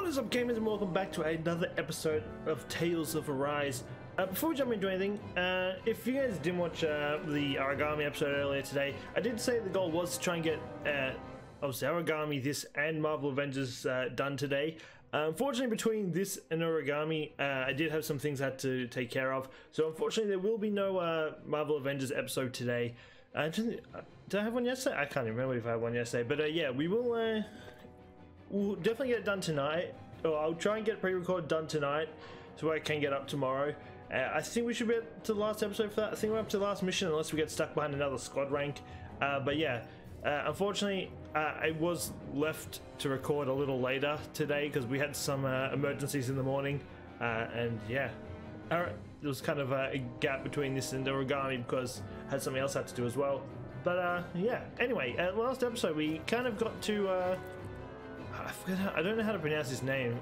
What is up, gamers, and welcome back to another episode of Tales of Arise. Before we jump into anything, if you guys didn't watch the origami episode earlier today, I did say the goal was to try and get obviously origami, this, and Marvel Avengers done today. Unfortunately, between this and origami, I did have some things I had to take care of, so unfortunately there will be no Marvel Avengers episode today. Did I have one yesterday? I can't even remember if I had one yesterday, but yeah, we will we'll definitely get it done tonight, or I'll try and get pre-recorded done tonight so I can get up tomorrow. I think we should be up to the last episode for that. I think we're up to the last mission unless we get stuck behind another squad rank. But yeah, unfortunately I was left to record a little later today because we had some emergencies in the morning, and yeah, there was kind of a gap between this and the origami because I had something else I had to do as well. But yeah, anyway, last episode we kind of got to I don't know how to pronounce his name.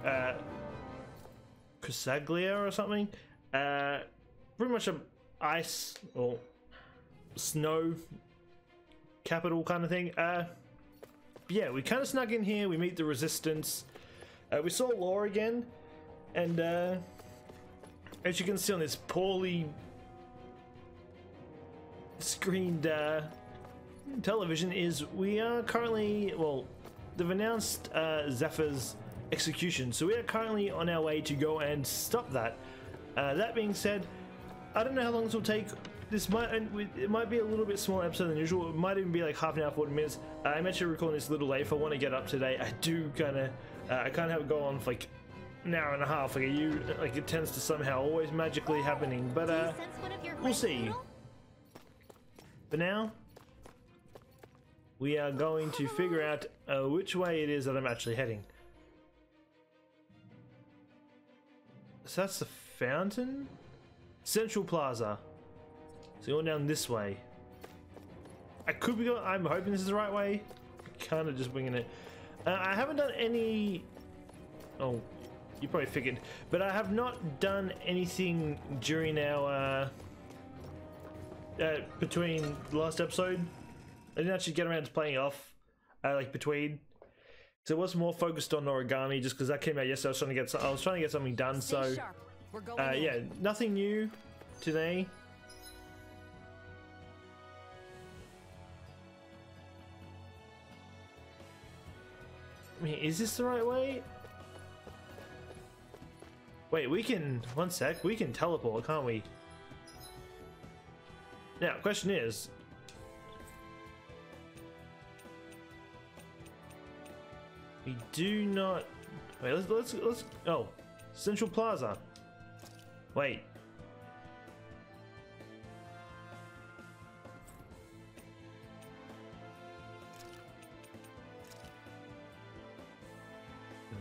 Cyslodia or something. Pretty much a ice or snow capital kind of thing. Yeah, we kind of snuck in here. We meet the resistance. We saw Law again, and as you can see on this poorly screened television, is we are currently, well, they've announced Zephyr's execution, so we are currently on our way to go and stop that. That being said, I don't know how long this will take. This might, it might be a little bit smaller episode than usual. It might even be like half an hour, 40 minutes. I'm actually recording this a little late. If I want to get up today, I do kind of, I can't have it go on for like an hour and a half. Like it tends to somehow always magically happening. But we'll see. For now, we are going to figure out which way it is that I'm actually heading. So that's the fountain? Central Plaza. So going down this way. I could be going, I'm hoping this is the right way. Kind of just winging it. I haven't done any... Oh, you probably figured. But I have not done anything during our... between the last episode. I didn't actually get around to playing it off, like between. So it was more focused on origami, just because that came out yesterday. I was trying to get something done. So yeah, nothing new today. I mean, is this the right way? Wait, we can. One sec. We can teleport, can't we? Now, question is. We do not. Wait, let's. Oh, Central Plaza. Wait.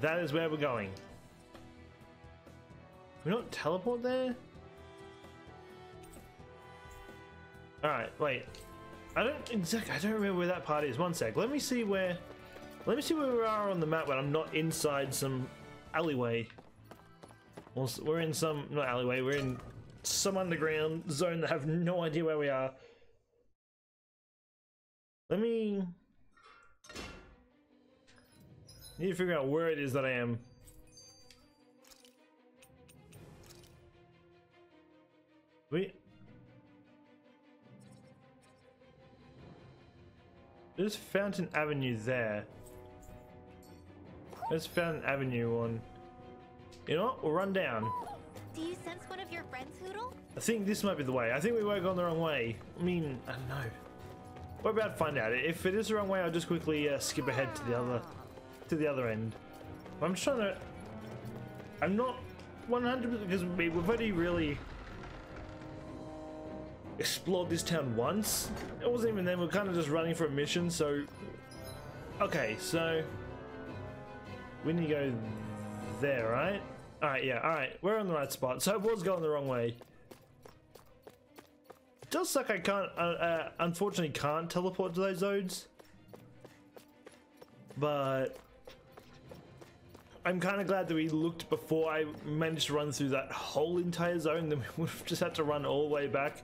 That is where we're going. We don't teleport there? Alright, wait. I don't remember where that part is. One sec. Let me see where we are on the map when I'm not inside some alleyway. Well, we're in some, not alleyway, we're in some underground zone that I have no idea where we are. Let me... need to figure out where it is that I am. There's Fountain Avenue there. There's Fountain Avenue on. You know what? We'll run down. Do you sense one of your friends, Hoodle? I think this might be the way. I think we might have gone the wrong way. I mean, I don't know. We're about to find out. If it is the wrong way, I'll just quickly skip ahead to the other end. I'm just trying to. I'm not 100% because we've already really explored this town once. It wasn't even then. We're kind of just running for a mission. So, okay, so we need to go there, right? All right, yeah, all right. We're on the right spot. So I was going the wrong way. It does suck. I can't, unfortunately, can't teleport to those zones. But I'm kind of glad that we looked before I managed to run through that whole entire zone. Then we would have just had to run all the way back.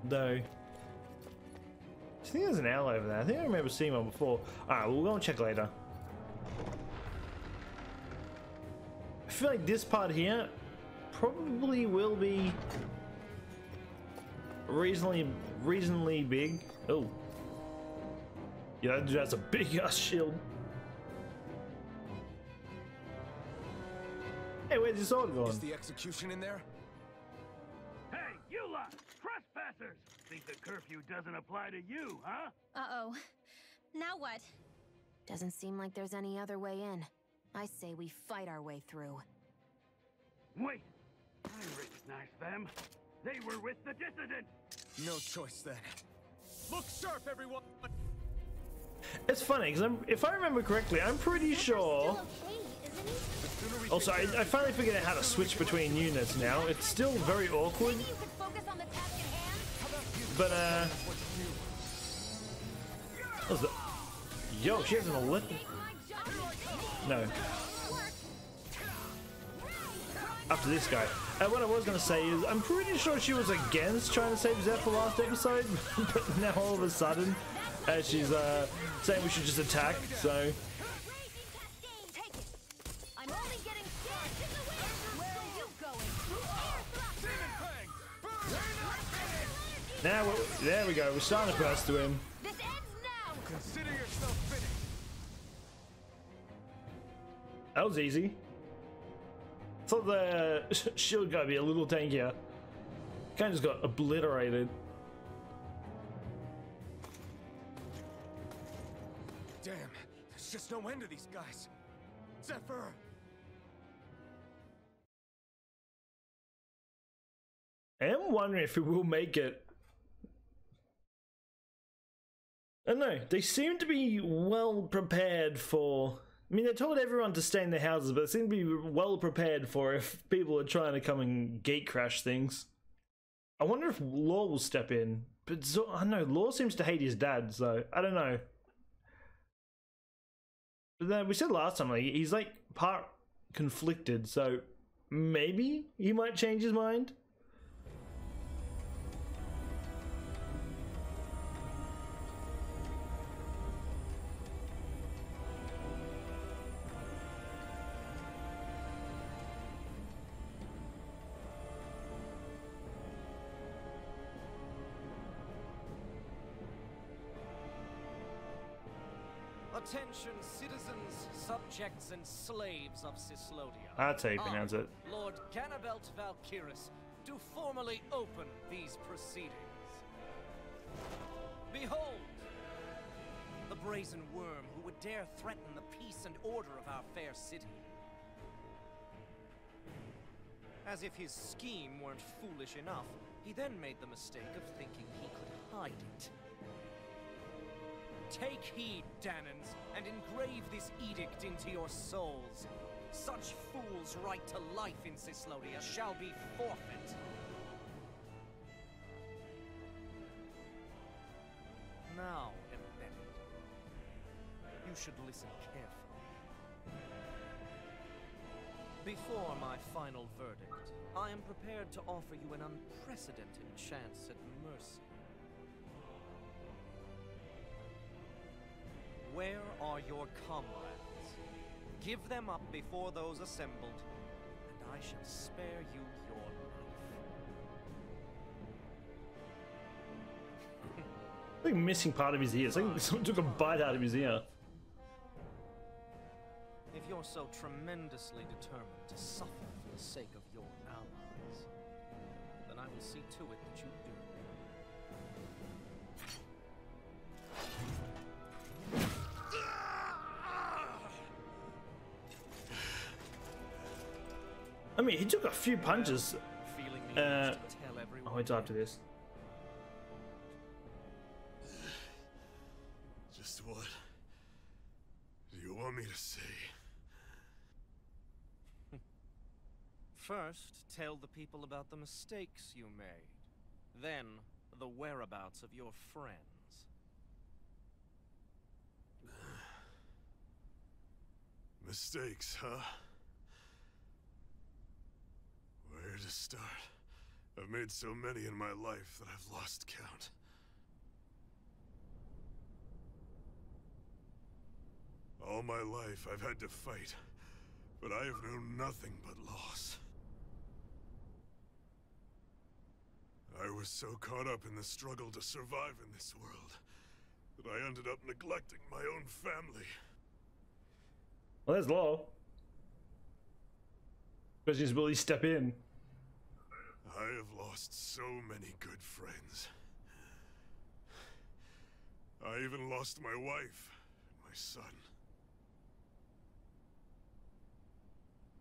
Though, I think there's an owl over there. I think I remember seeing one before. Alright, we'll go and check later. feel like this part here probably will be reasonably big. Oh, yeah, that dude has a big ass shield. Hey, where's his sword going? Is the execution in there? Hey, you lot! Trespassers! Think the curfew doesn't apply to you, huh? Uh-oh. Now what? Doesn't seem like there's any other way in. I say we fight our way through. Wait! I recognize them. They were with the dissident! No choice then. Look sharp, everyone! It's funny because if I remember correctly, I'm pretty sure. Still okay, isn't he? Also, I finally figured out how to switch between units now. It's still very awkward, Maybe you could focus on the task at hand? but what was that? Yo, she has an elliptic. No. After this guy. What I was going to say is, I'm pretty sure she was against trying to save Zeph for last episode, but now all of a sudden, she's saying we should just attack, so... I'm only getting started. Where are you going? Now, there we go, we're starting to press to him. This ends now. Consider yourself finished. That was easy. Thought the shield guy would be a little tankier. Kind of just got obliterated. Damn, there's just no end to these guys. Zephyr! I am wondering if we will make it. I don't know, they seem to be well prepared for... I mean, they told everyone to stay in their houses, but they seem to be well prepared for if people are trying to come and gate crash things. I wonder if Law will step in. But I don't know, Law seems to hate his dad, so I don't know. But then we said last time, like, he's like part conflicted, so maybe he might change his mind. Attention, citizens, subjects, and slaves of Cyslodia. That's how you pronounce it. Lord Ganabelt Valkyris, do formally open these proceedings. Behold, the brazen worm who would dare threaten the peace and order of our fair city. As if his scheme weren't foolish enough, he then made the mistake of thinking he could hide it. Take heed, Dahnans, and engrave this edict into your souls. Such fools' right to life in Cyslodia shall be forfeit. Now, embedded, you should listen carefully. Before my final verdict, I am prepared to offer you an unprecedented chance at mercy. Where are your comrades? Give them up before those assembled, and I shall spare you your life. I think missing part of his ear. It's like someone took a bite out of his ear. If you're so tremendously determined to suffer for the sake of your allies, then I will see to it that you do. I mean, he took a few punches. Feeling the urge to tell everyone. I'll wait till after this. Just what do you want me to say? First, tell the people about the mistakes you made. Then, the whereabouts of your friends. Mistakes, huh? Where to start? I've made so many in my life that I've lost count. All my life I've had to fight, but I have known nothing but loss. I was so caught up in the struggle to survive in this world that I ended up neglecting my own family. Well, there's law. Question is, will he step in? I have lost so many good friends. I even lost my wife and my son.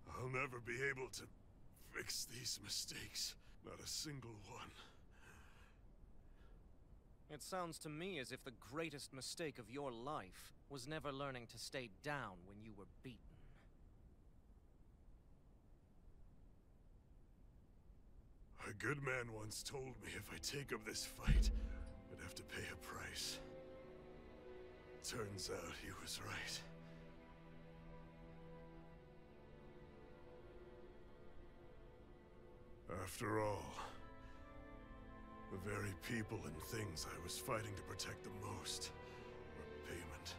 I'll never be able to fix these mistakes. Not a single one. It sounds to me as if the greatest mistake of your life was never learning to stay down when you were beaten. A good man once told me if I take up this fight, I'd have to pay a price. Turns out he was right. After all, the very people and things I was fighting to protect the most were payment.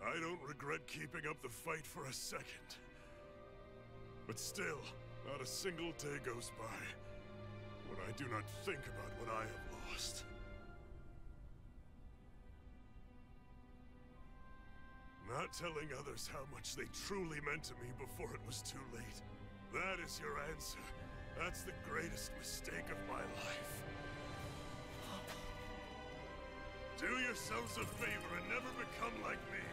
I don't regret keeping up the fight for a second. But still, not a single day goes by when I do not think about what I have lost. Not telling others how much they truly meant to me before it was too late. That is your answer. That's the greatest mistake of my life. Do yourselves a favor and never become like me.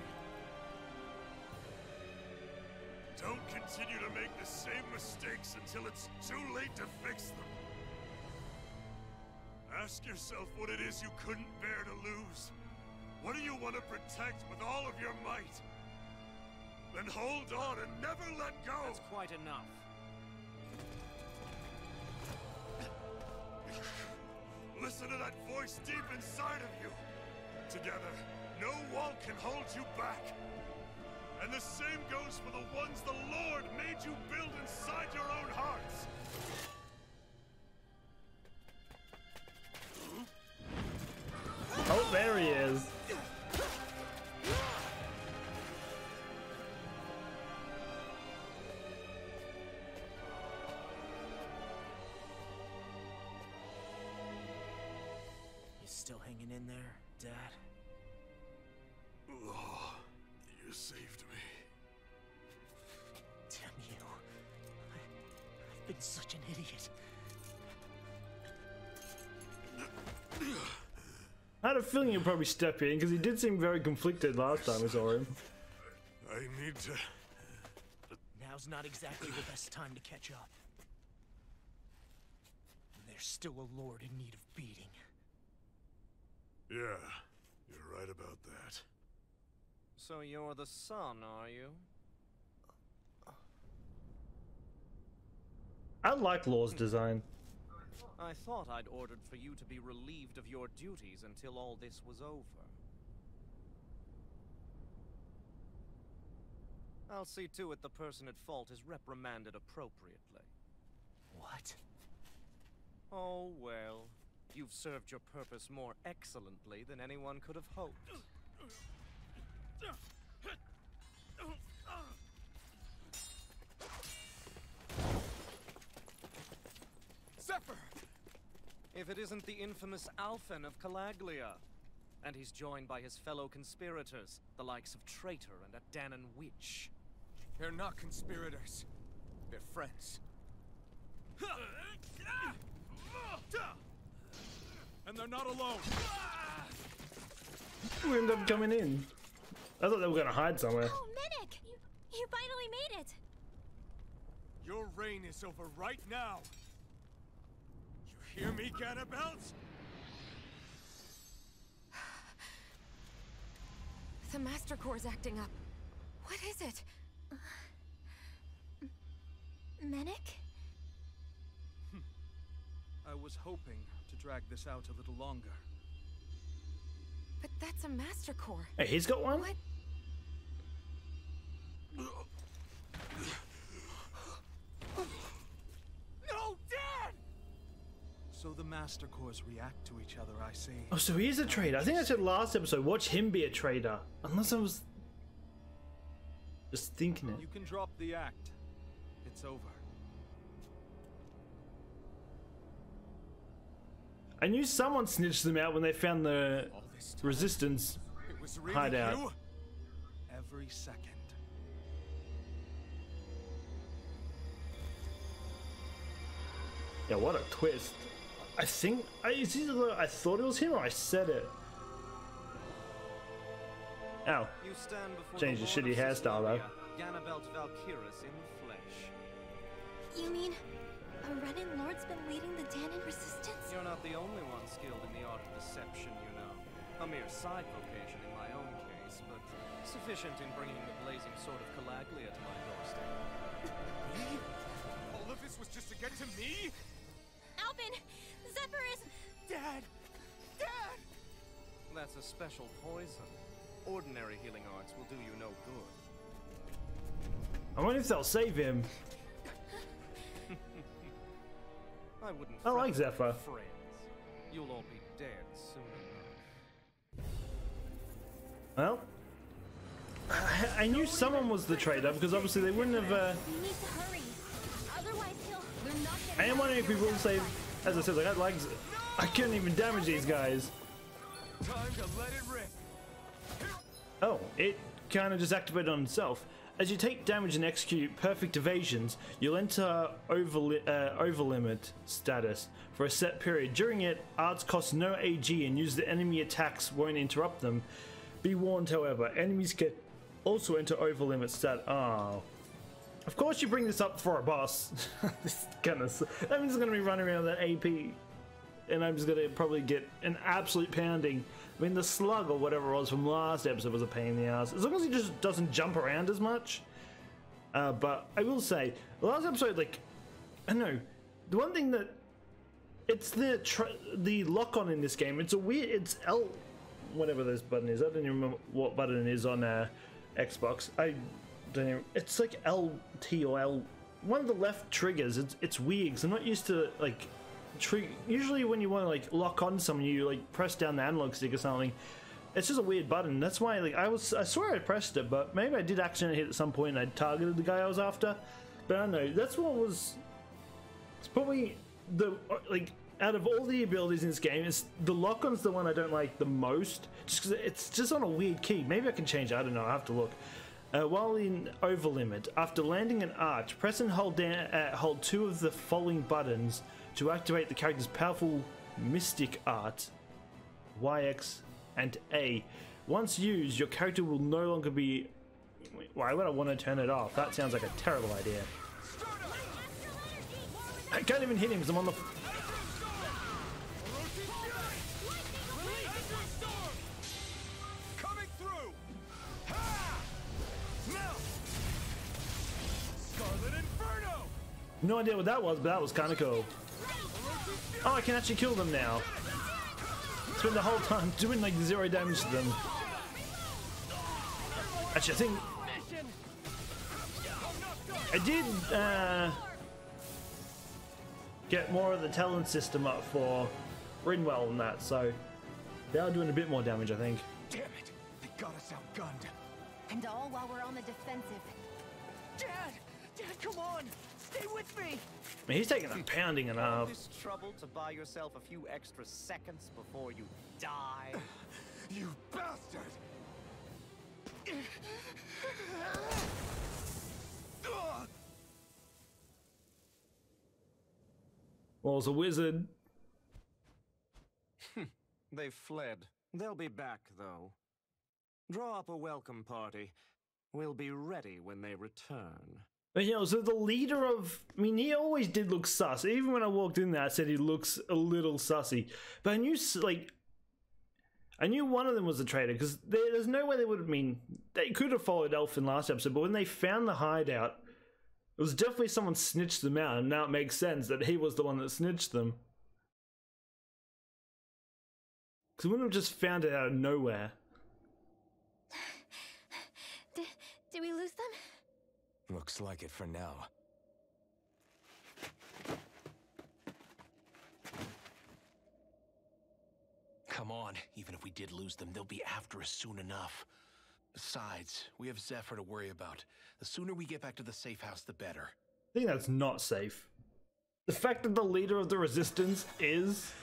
Don't continue to make the same mistakes until it's too late to fix them. Ask yourself what it is you couldn't bear to lose. What do you want to protect with all of your might? Then hold on and never let go! That's quite enough. Listen to that voice deep inside of you! Together, no wall can hold you back! And the same goes for the ones the Lord made you build inside your own hearts! Oh, there he is. You still hanging in there, Dad? Oh, you saved me. Damn you. I've been such an idiot. I had a feeling he'd probably step in because he did seem very conflicted last time we saw him. I need to... Now's not exactly the best time to catch up. There's still a lord in need of beating. Yeah, you're right about that. So you're the son, are you? I like Law's design. I thought I'd ordered for you to be relieved of your duties until all this was over. I'll see to it the person at fault is reprimanded appropriately. What? Oh, well. You've served your purpose more excellently than anyone could have hoped. Zephyr! If it isn't the infamous Alphen of Calaglia. And he's joined by his fellow conspirators, the likes of Traitor and a Dahna witch. They're not conspirators. They're friends. And they're not alone. We ended up coming in. I thought they were gonna hide somewhere. Oh, Medic! You finally made it! Your reign is over right now. You hear me, Cannibals? The Master Core's acting up. What is it? Medic? I was hoping to drag this out a little longer. But that's a Master Core. Hey, he's got one? What? No! the Master Cores react to each other, I see. Oh, so he's a traitor. I think I said last episode, watch him be a traitor. Unless I was just thinking it. You can drop the act. It's over. I knew someone snitched them out when they found the All this time, resistance it was really hideout. you? Every second. Yeah, what a twist. I think it's either I thought it was him or I said it. Ow. You stand before Change the the Lord shitty of hairstyle, though. Cyslodia, Ganabelt Valkyrus in the flesh. You mean a Renan Lord's been leading the Dahna resistance? You're not the only one skilled in the art of deception, you know. A mere side vocation in my own case, but sufficient in bringing the blazing sword of Calaglia to my doorstep. Me? All of this was just to get to me? Alvin! Zephyr is... Dad! Dad! That's a special poison. Ordinary healing arts will do you no good. I wonder if they'll save him. I wouldn't. I like fret Zephyr. about friends. You'll all be dead soon enough. Well, I knew someone was the traitor because obviously they wouldn't have. We need to hurry. Otherwise we're not I am wondering if we will save. As I said, like I couldn't even damage these guys. Time to let it rip. Oh, it kind of just activated on itself. As you take damage and execute perfect evasions, you'll enter over limit status for a set period. During it, arts cost no AG and use the enemy attacks won't interrupt them. Be warned, however, enemies can also enter over limit stat. Oh. Of course you bring this up for a boss. This kind of that means I'm gonna be running around with that AP, and I'm just gonna probably get an absolute pounding. I mean, the slug or whatever it was from last episode was a pain in the ass. As long as he just doesn't jump around as much. But I will say, the last episode, like, I don't know, the one thing that it's the lock on in this game. It's a weird. It's L, whatever this button is. I don't even remember what button it is on Xbox. I don't even. It's like LT or L. One of the left triggers. It's weird. 'Cause I'm not used to like. Usually when you want to like lock on someone, you like press down the analog stick or something. It's just a weird button. That's why like I swear I pressed it, but maybe I did accidentally hit it at some point and I targeted the guy I was after. But I don't know. That's what was. It's probably the like out of all the abilities in this game, it's the lock-on's the one I don't like the most. Just because it's just on a weird key. Maybe I can change it. I don't know. I have to look. While in overlimit, after landing an arch, press and hold down, hold two of the following buttons to activate the character's powerful mystic art, YX and A. Once used, your character will no longer be... Why would I want to turn it off? That sounds like a terrible idea. I can't even hit him because I'm on the... Coming through! Ha! Melt! Scarlet Inferno! No idea what that was, but that was kind of cool. Oh, I can actually kill them now. Spend the whole time doing like 0 damage to them. Actually, I think I did get more of the talent system up for Rinwell and that, so they are doing a bit more damage, I think. Damn it! They got us outgunned. And all while we're on the defensive. Dad! Dad, come on! Stay with me! I mean, he's taking a pounding and a All half. this trouble to buy yourself a few extra seconds before you die. You bastard! Wall's a wizard. They've fled. They'll be back, though. Draw up a welcome party. We'll be ready when they return. But you know, so the leader of... I mean, he always did look sus. Even when I walked in there, I said he looks a little sussy. But I knew, like... I knew one of them was a traitor, because there's no way they would have been... They could have followed Elf in last episode, but when they found the hideout, it was definitely someone snitched them out, and now it makes sense that he was the one that snitched them. Because we wouldn't have just found it out of nowhere. Did we lose them? Looks like it for now. Come on, even if we did lose them, they'll be after us soon enough. Besides, we have Zephyr to worry about. The sooner we get back to the safe house, the better. I think that's not safe. The fact that the leader of the resistance is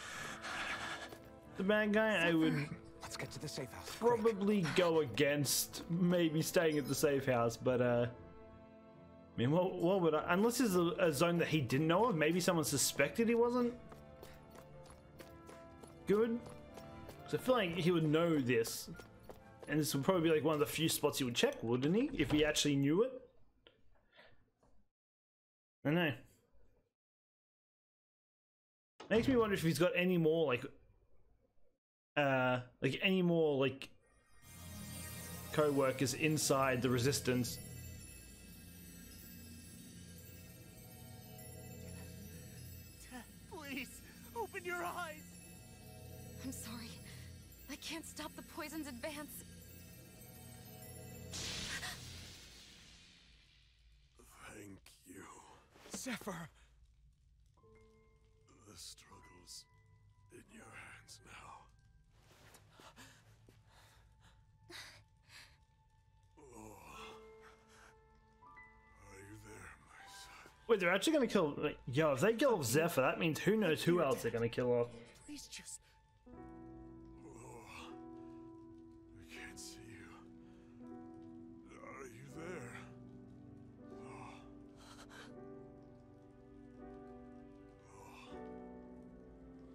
the bad guy, I would Let's get to the safe house. probably go against maybe staying at the safe house, but I mean, what would I, unless there's a zone that he didn't know of, maybe someone suspected he wasn't good? Because I feel like he would know this, and this would probably be like one of the few spots he would check, wouldn't he? If he actually knew it? I don't know. Makes me wonder if he's got any more any more co-workers inside the resistance. Dad, please, open your eyes! I'm sorry. I can't stop the poison's advance. Thank you. Zephyr! The struggle's in your hands now. Are you there, my son? Wait, they're actually gonna kill, like, yo, if they kill off Zephyr, that means who knows who else they're gonna kill off. Please just... I can't see you. Are you there?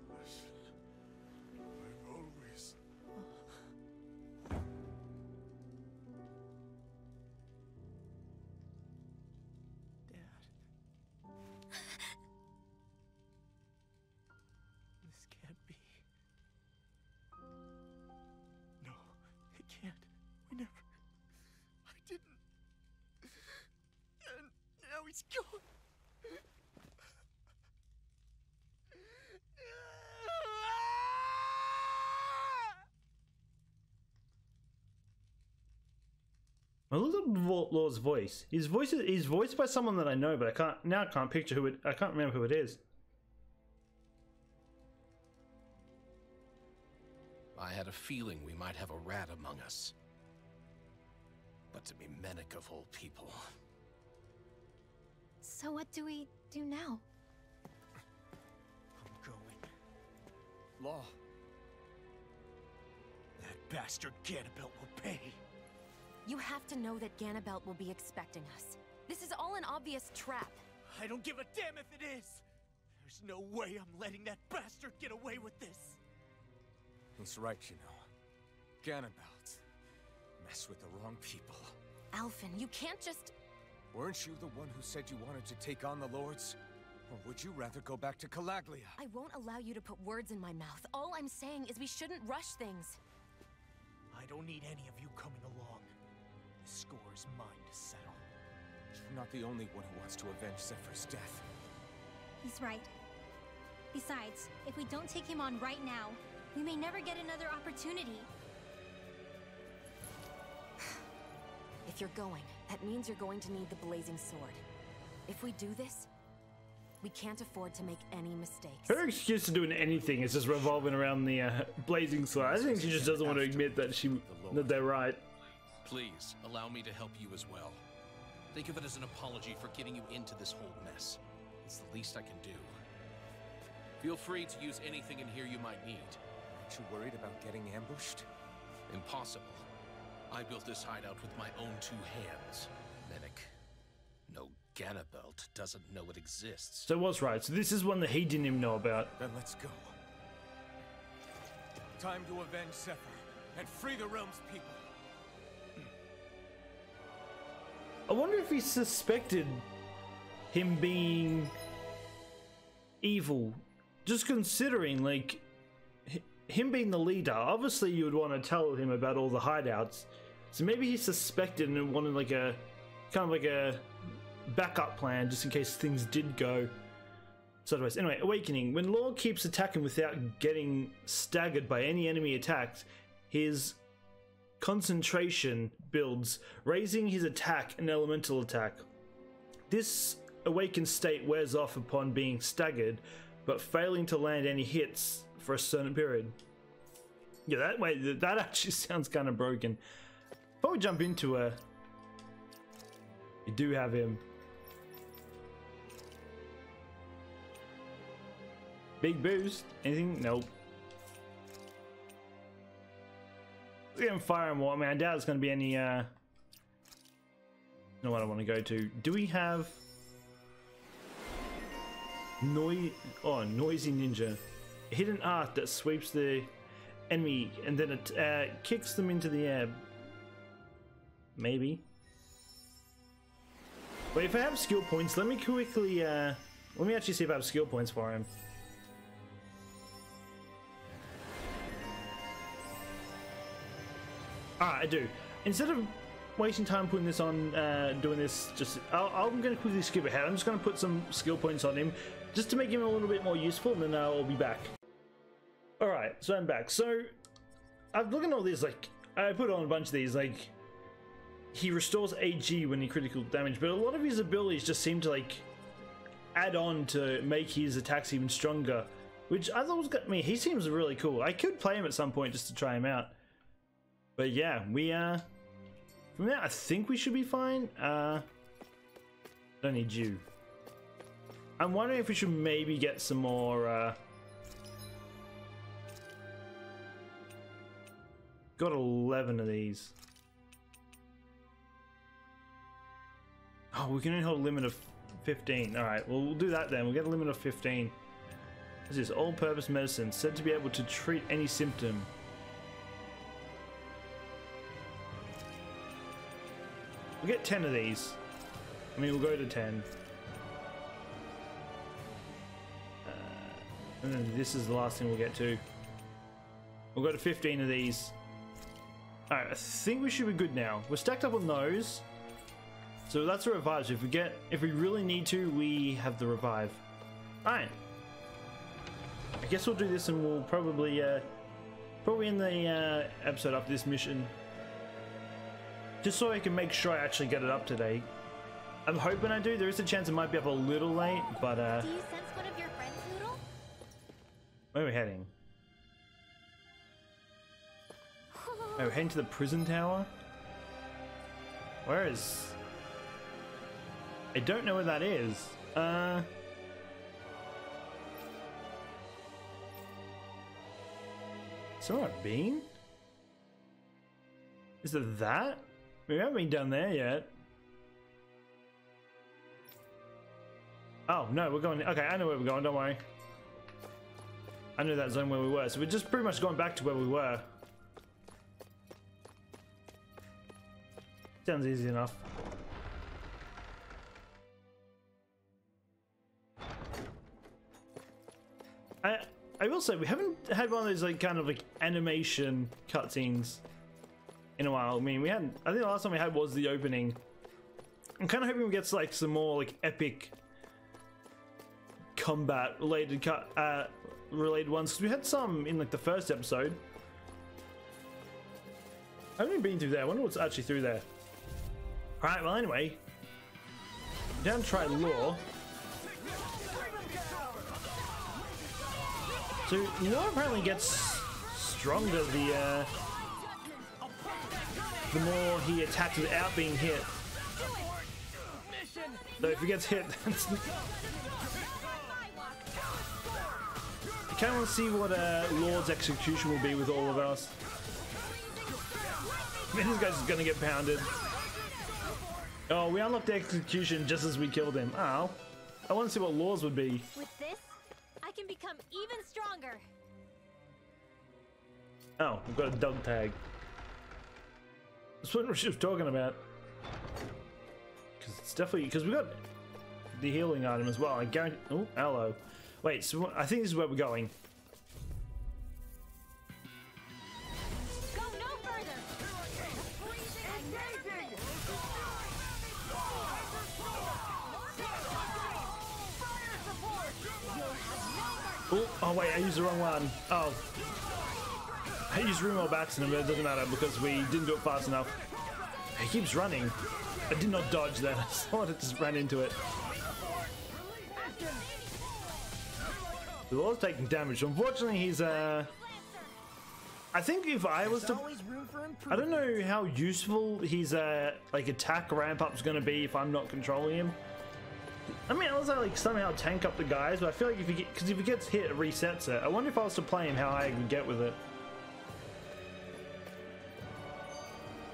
Listen, I've always... Dad. This can't be. No, it can't. We never... I didn't. And now he's gone. I looked up Lord's voice. His voiced by someone that I know, but I can't picture who it. I can't remember who it is. I had a feeling we might have a rat among us. But to be Mennick of all people. So what do we do now? I'm going. Law. That bastard Ganabelt will pay. You have to know that Ganabelt will be expecting us. This is all an obvious trap. I don't give a damn if it is! There's no way I'm letting that bastard get away with this! He's right, you know. Ganabelt. Mess with the wrong people. Alphen, you can't just... Weren't you the one who said you wanted to take on the Lords? Or would you rather go back to Cylaglia? I won't allow you to put words in my mouth. All I'm saying is we shouldn't rush things. I don't need any of you coming along. The score is mine to settle. You're not the only one who wants to avenge Zephyr's death. He's right. Besides, if we don't take him on right now, we may never get another opportunity. If you're going, that means you're going to need the blazing sword. If we do this, we can't afford to make any mistakes. Her excuse to doing anything is just revolving around the blazing sword. I think she just doesn't want to admit that they're right. Please, allow me to help you as well. Think of it as an apology for getting you into this whole mess. It's the least I can do. Feel free to use anything in here you might need. Aren't you worried about getting ambushed? Impossible. I built this hideout with my own two hands. Mennick. No, Ganabelt doesn't know it exists. So it was right. So this is one that he didn't even know about. Then let's go. Time to avenge Zephyr and free the realm's people. I wonder if he suspected him being evil. Just considering, like, him being the leader, obviously you would want to tell him about all the hideouts. So maybe he suspected and wanted like a kind of like a backup plan just in case things did go sideways. Anyway, Awakening. When Law keeps attacking without getting staggered by any enemy attacks, his concentration builds, raising his attack and elemental attack. This awakened state wears off upon being staggered, but failing to land any hits for a certain period. Yeah, that actually sounds kind of broken. Before we jump into you do have him. Big boost. Anything? Nope. Let's get him fire and water. I mean, I doubt it's going to be any. Know what I want to go to. Do we have noisy ninja? A hidden art that sweeps the enemy and then it kicks them into the air. Maybe. But if I have skill points, let me quickly let me actually see if I have skill points for him. I do. Instead of wasting time putting this on, doing this, I'm going to quickly skip ahead. I'm just going to put some skill points on him, just to make him a little bit more useful, and then I'll be back. Alright, so I'm back. So, I've looked at all these, like, I put on a bunch of these, like, he restores AG when he critical damage, but a lot of his abilities just seem to, like, add on to make his attacks even stronger, which I thought was good. I mean, he seems really cool. I could play him at some point just to try him out. But yeah, from there, I think we should be fine. Don't need you. I'm wondering if we should maybe get some more, got 11 of these. Oh, we can only hold a limit of 15. Alright, well, we'll do that then. We'll get a limit of 15. This is all-purpose medicine, said to be able to treat any symptom. We'll get 10 of these. I mean, we'll go to 10. And then this is the last thing we'll get to. We'll go to 15 of these. Alright, I think we should be good now. We're stacked up on those. So that's a revive. So if we really need to, we have the revive. Alright. I guess we'll do this and we'll probably end the episode after this mission. Just so I can make sure I actually get it up today. I'm hoping I do. There is a chance it might be up a little late, but Do you sense one of your friends, Noodle? where are we heading? Oh, we're heading to the prison tower? Where is... I don't know where that is. Somewhere I've been? Is it that? We haven't been down there yet. Oh, no, we're going... Okay, I know where we're going, don't worry. I knew that zone where we were, so we're just pretty much going back to where we were. Sounds easy enough. I will say, we haven't had one of those, like, kind of, like, animation cutscenes in a while. I mean, I think the last time we had was the opening. I'm kind of hoping we get, like, some more, like, epic combat related ones, because we had some in, like, the first episode. I haven't even been through there. I wonder what's actually through there. Alright, well, anyway. Down to try law. So, law apparently gets stronger the more he attacks without being hit. So if he gets hit, that's... I kind of want to see what Lord's execution will be with all of us. I mean, this guy's just gonna get pounded. Oh, we unlocked the execution just as we killed him. Oh, I want to see what Lord's would be. With this, I can become even stronger. Oh, we've got a dog tag. That's what she was talking about. Because it's definitely... Because we got the healing item as well. I guarantee... Oh, hello. Wait, so I think this is where we're going. Go no further. Oh, wait, I used the wrong one. Oh. I used remote by accident, but it doesn't matter because we didn't do it fast enough. He keeps running. I did not dodge that. I thought it just ran into it. The Lord's taking damage. So unfortunately, he's I think if I was to, I don't know how useful his like attack ramp up is going to be if I'm not controlling him. I mean, unless I like somehow tank up the guys, but I feel like if he get, because if he gets hit, it resets it. I wonder if I was to play him, how high I could get with it.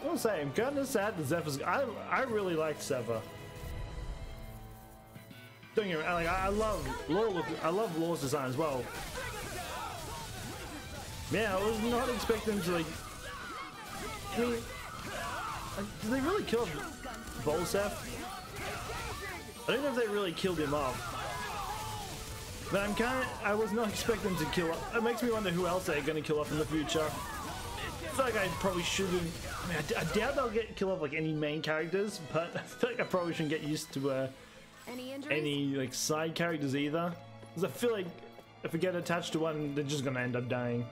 I'll say, I'm kind of sad that Zephyr's. I really like Zephyr. Don't get me wrong, like I love Law's design as well. Yeah, I was not expecting to like. I mean, did they really kill Volsef? I don't know if they really killed him off, but I was not expecting to kill. It makes me wonder who else they're going to kill off in the future. I feel like I probably shouldn't. I mean, I doubt they'll kill off like any main characters, but I feel like I probably shouldn't get used to any like side characters either, because I feel like if I get attached to one, they're just gonna end up dying.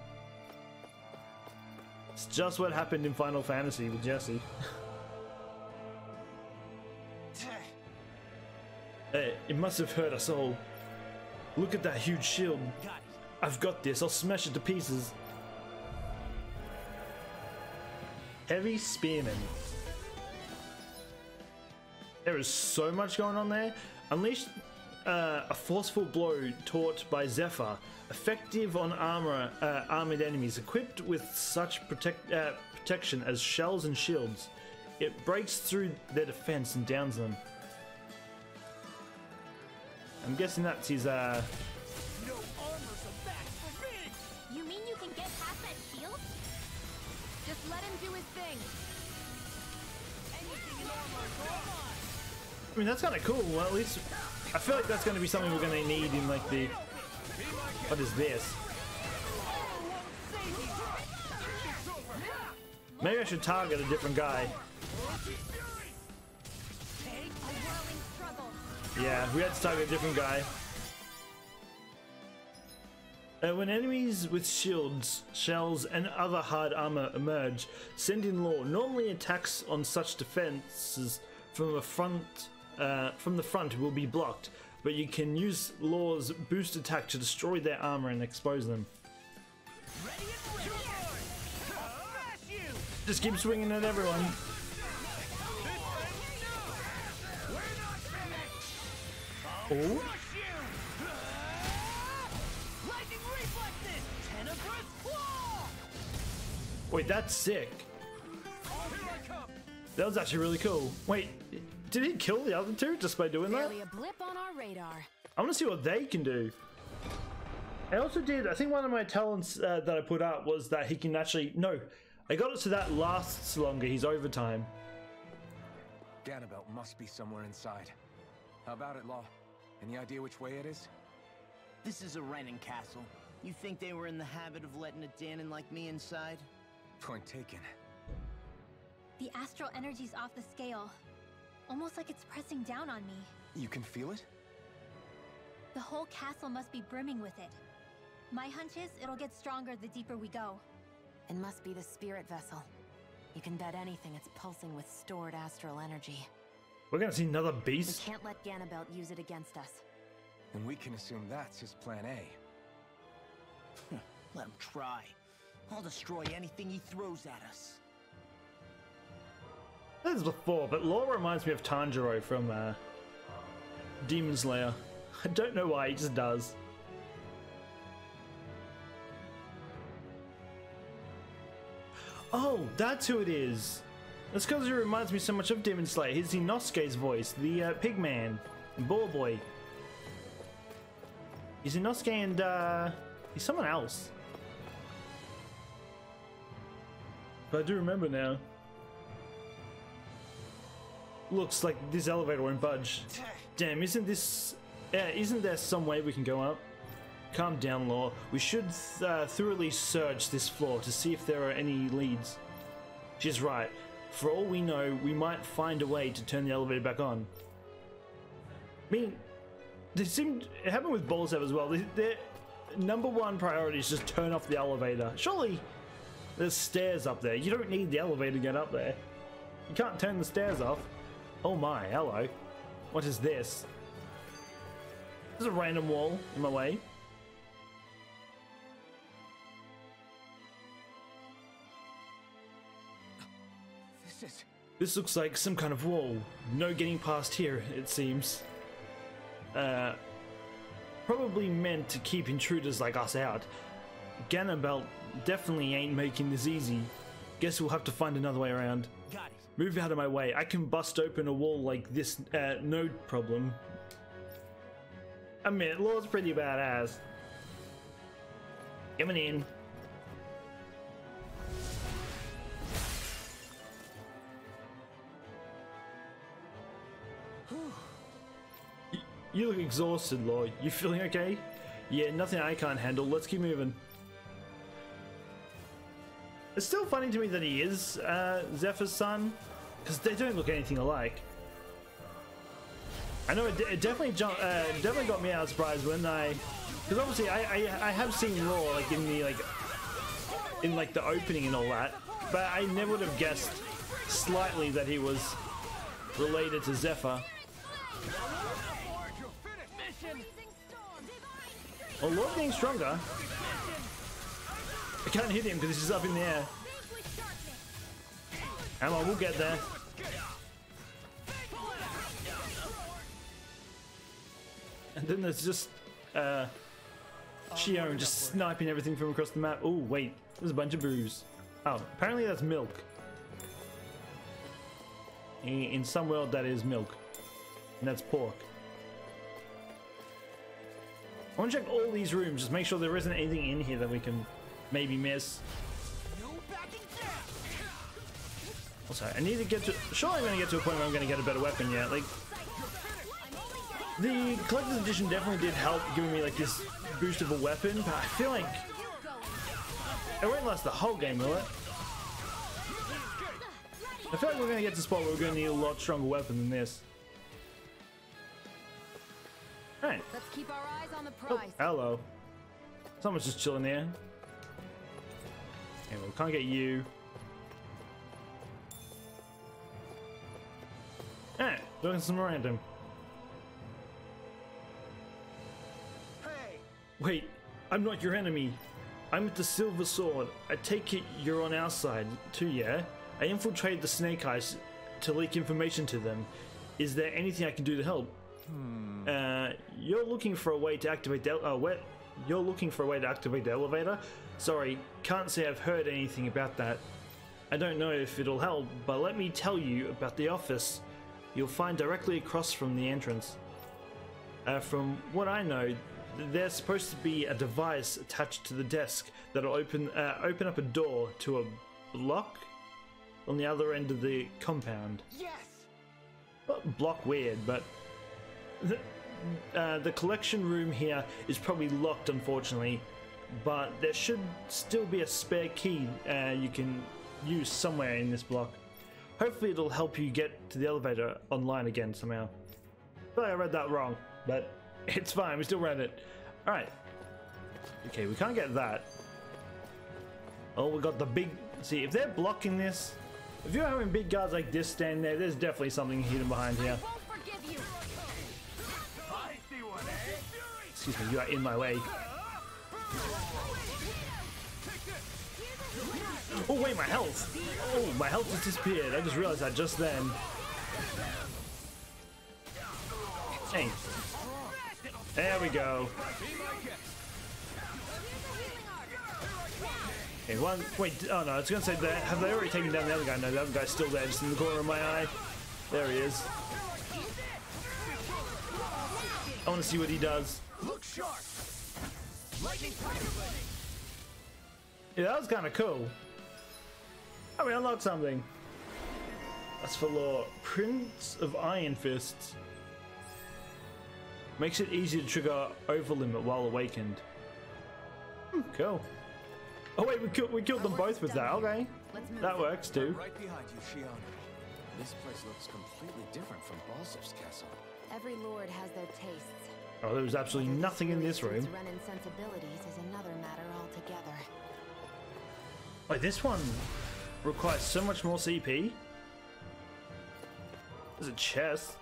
It's just what happened in Final Fantasy with Jesse. Hey, it must have hurt us all. Look at that huge shield. I've got this. I'll smash it to pieces. Heavy Spearman. There is so much going on there. Unleash a forceful blow taught by Zephyr, effective on armored enemies equipped with such protection as shells and shields. It breaks through their defense and downs them. I'm guessing that's his No armor's a match for me! You mean you can get past that shield? Just let him do his thing. Anything in armor, go on! I mean, that's kind of cool. Well, at least I feel like that's going to be something we're going to need in like the. What is this? Maybe I should target a different guy. Yeah, we had to target a different guy. When enemies with shields, shells, and other hard armor emerge, send in Law. Normally, attacks on such defenses from the front will be blocked, but you can use Law's boost attack to destroy their armor and expose them. Just keep swinging at everyone. Oh. Wait, that's sick. That was actually really cool. Wait, did he kill the other two just by doing that? A blip on our radar. I want to see what they can do. I also did, I think one of my talents that I put up was that he can actually, no, I got it so that lasts longer, he's overtime. Ganabelt must be somewhere inside. How about it, Law? Any idea which way it is? This is a Renan castle. You think they were in the habit of letting a Dahnan like me inside? Point taken. The astral energy's off the scale. Almost like it's pressing down on me. You can feel it? The whole castle must be brimming with it. My hunch is it'll get stronger the deeper we go. It must be the spirit vessel. You can bet anything it's pulsing with stored astral energy. We're gonna see another beast? We can't let Ganabelt use it against us. And we can assume that's his plan A. Let him try. I'll destroy anything he throws at us. This is before, but Law reminds me of Tanjiro from Demon Slayer. I don't know why, he just does. Oh, that's who it is. That's because he reminds me so much of Demon Slayer. He's Inosuke's voice, the pig man, Ball Boy. He's Inosuke and he's someone else. But I do remember now. Looks like this elevator won't budge. Damn, isn't there some way we can go up? Calm down, Law. We should thoroughly search this floor to see if there are any leads. She's right. For all we know, we might find a way to turn the elevator back on. I mean, it happened with Bolsev as well. Their number one priority is just turn off the elevator. Surely there's stairs up there. You don't need the elevator to get up there. You can't turn the stairs off. Oh my, hello. What is this? There's a random wall in my way. This looks like some kind of wall. No getting past here, it seems. Probably meant to keep intruders like us out. Ganabelt definitely ain't making this easy. Guess we'll have to find another way around. Got it. Move out of my way. I can bust open a wall like this, no problem. I mean, Lord's pretty badass. Coming in. You look exhausted, Lord. You feeling okay? Yeah, nothing I can't handle. Let's keep moving. It's still funny to me that he is Zephyr's son, because they don't look anything alike. I know it definitely definitely got me out of surprise when because obviously I have seen Raw like in the opening and all that, but I never would have guessed slightly that he was related to Zephyr. Oh, Lord's getting stronger. I can't hit him because he's up in the air. Come on, we'll get there. And then there's just Shion just sniping everything from across the map. Oh wait, there's a bunch of booze. Oh, apparently that's milk. In some world that is milk. And that's pork. I want to check all these rooms, just make sure there isn't anything in here that we can maybe miss. Also, I need to get to... Surely I'm going to get to a point where I'm going to get a better weapon yet. Like, the collector's edition definitely did help giving me like this boost of a weapon, but I feel like it won't last the whole game, will it? I feel like we're going to get to a spot where we're going to need a lot stronger weapon than this. Alright. Let's keep our eyes on the Oh, prize. hello. Someone's just chilling there. Okay, well, can't get you. Alright, doing some random. Hey! Wait, I'm not your enemy. I'm with the Silver Sword. I take it you're on our side too, yeah? I infiltrated the Snake Eyes to leak information to them. Is there anything I can do to help? You're looking for a way to activate the you're looking for a way to activate the elevator? Sorry, can't say I've heard anything about that. I don't know if it'll help, but let me tell you about the office. You'll find directly across from the entrance. From what I know, there's supposed to be a device attached to the desk that'll open up a door to a block on the other end of the compound. Yes! Well, block weird, but the collection room here is probably locked, unfortunately, but there should still be a spare key you can use somewhere in this block. Hopefully it'll help you get to the elevator online again somehow. I feel like I read that wrong, but it's fine, we still read it. Alright. Okay, we can't get that. Oh, we got the big... See, if they're blocking this... If you're having big guards like this stand there, there's definitely something hidden behind here. Excuse me, you are in my way. Oh wait, my health! Oh, my health just disappeared. I just realized that just then. Hey. There we go. Okay, one. Wait, oh no, I was gonna say that. Have they already taken down the other guy? No, the other guy's still there, just in the corner of my eye. There he is. I want to see what he does. Look sharp! Yeah, that was kind of cool. Oh, we unlocked something. That's for lore. Prince of Iron Fists. Makes it easy to trigger overlimit while awakened. Cool. Oh wait, we killed them both with that. Okay, that works too. Right behind you, Shion. This place looks completely different from Balsif's castle. Every lord has their tastes. Oh, there was absolutely nothing in this room. Renan's sensibilities is another matter altogether. Wait, this one requires so much more CP. There's a chest.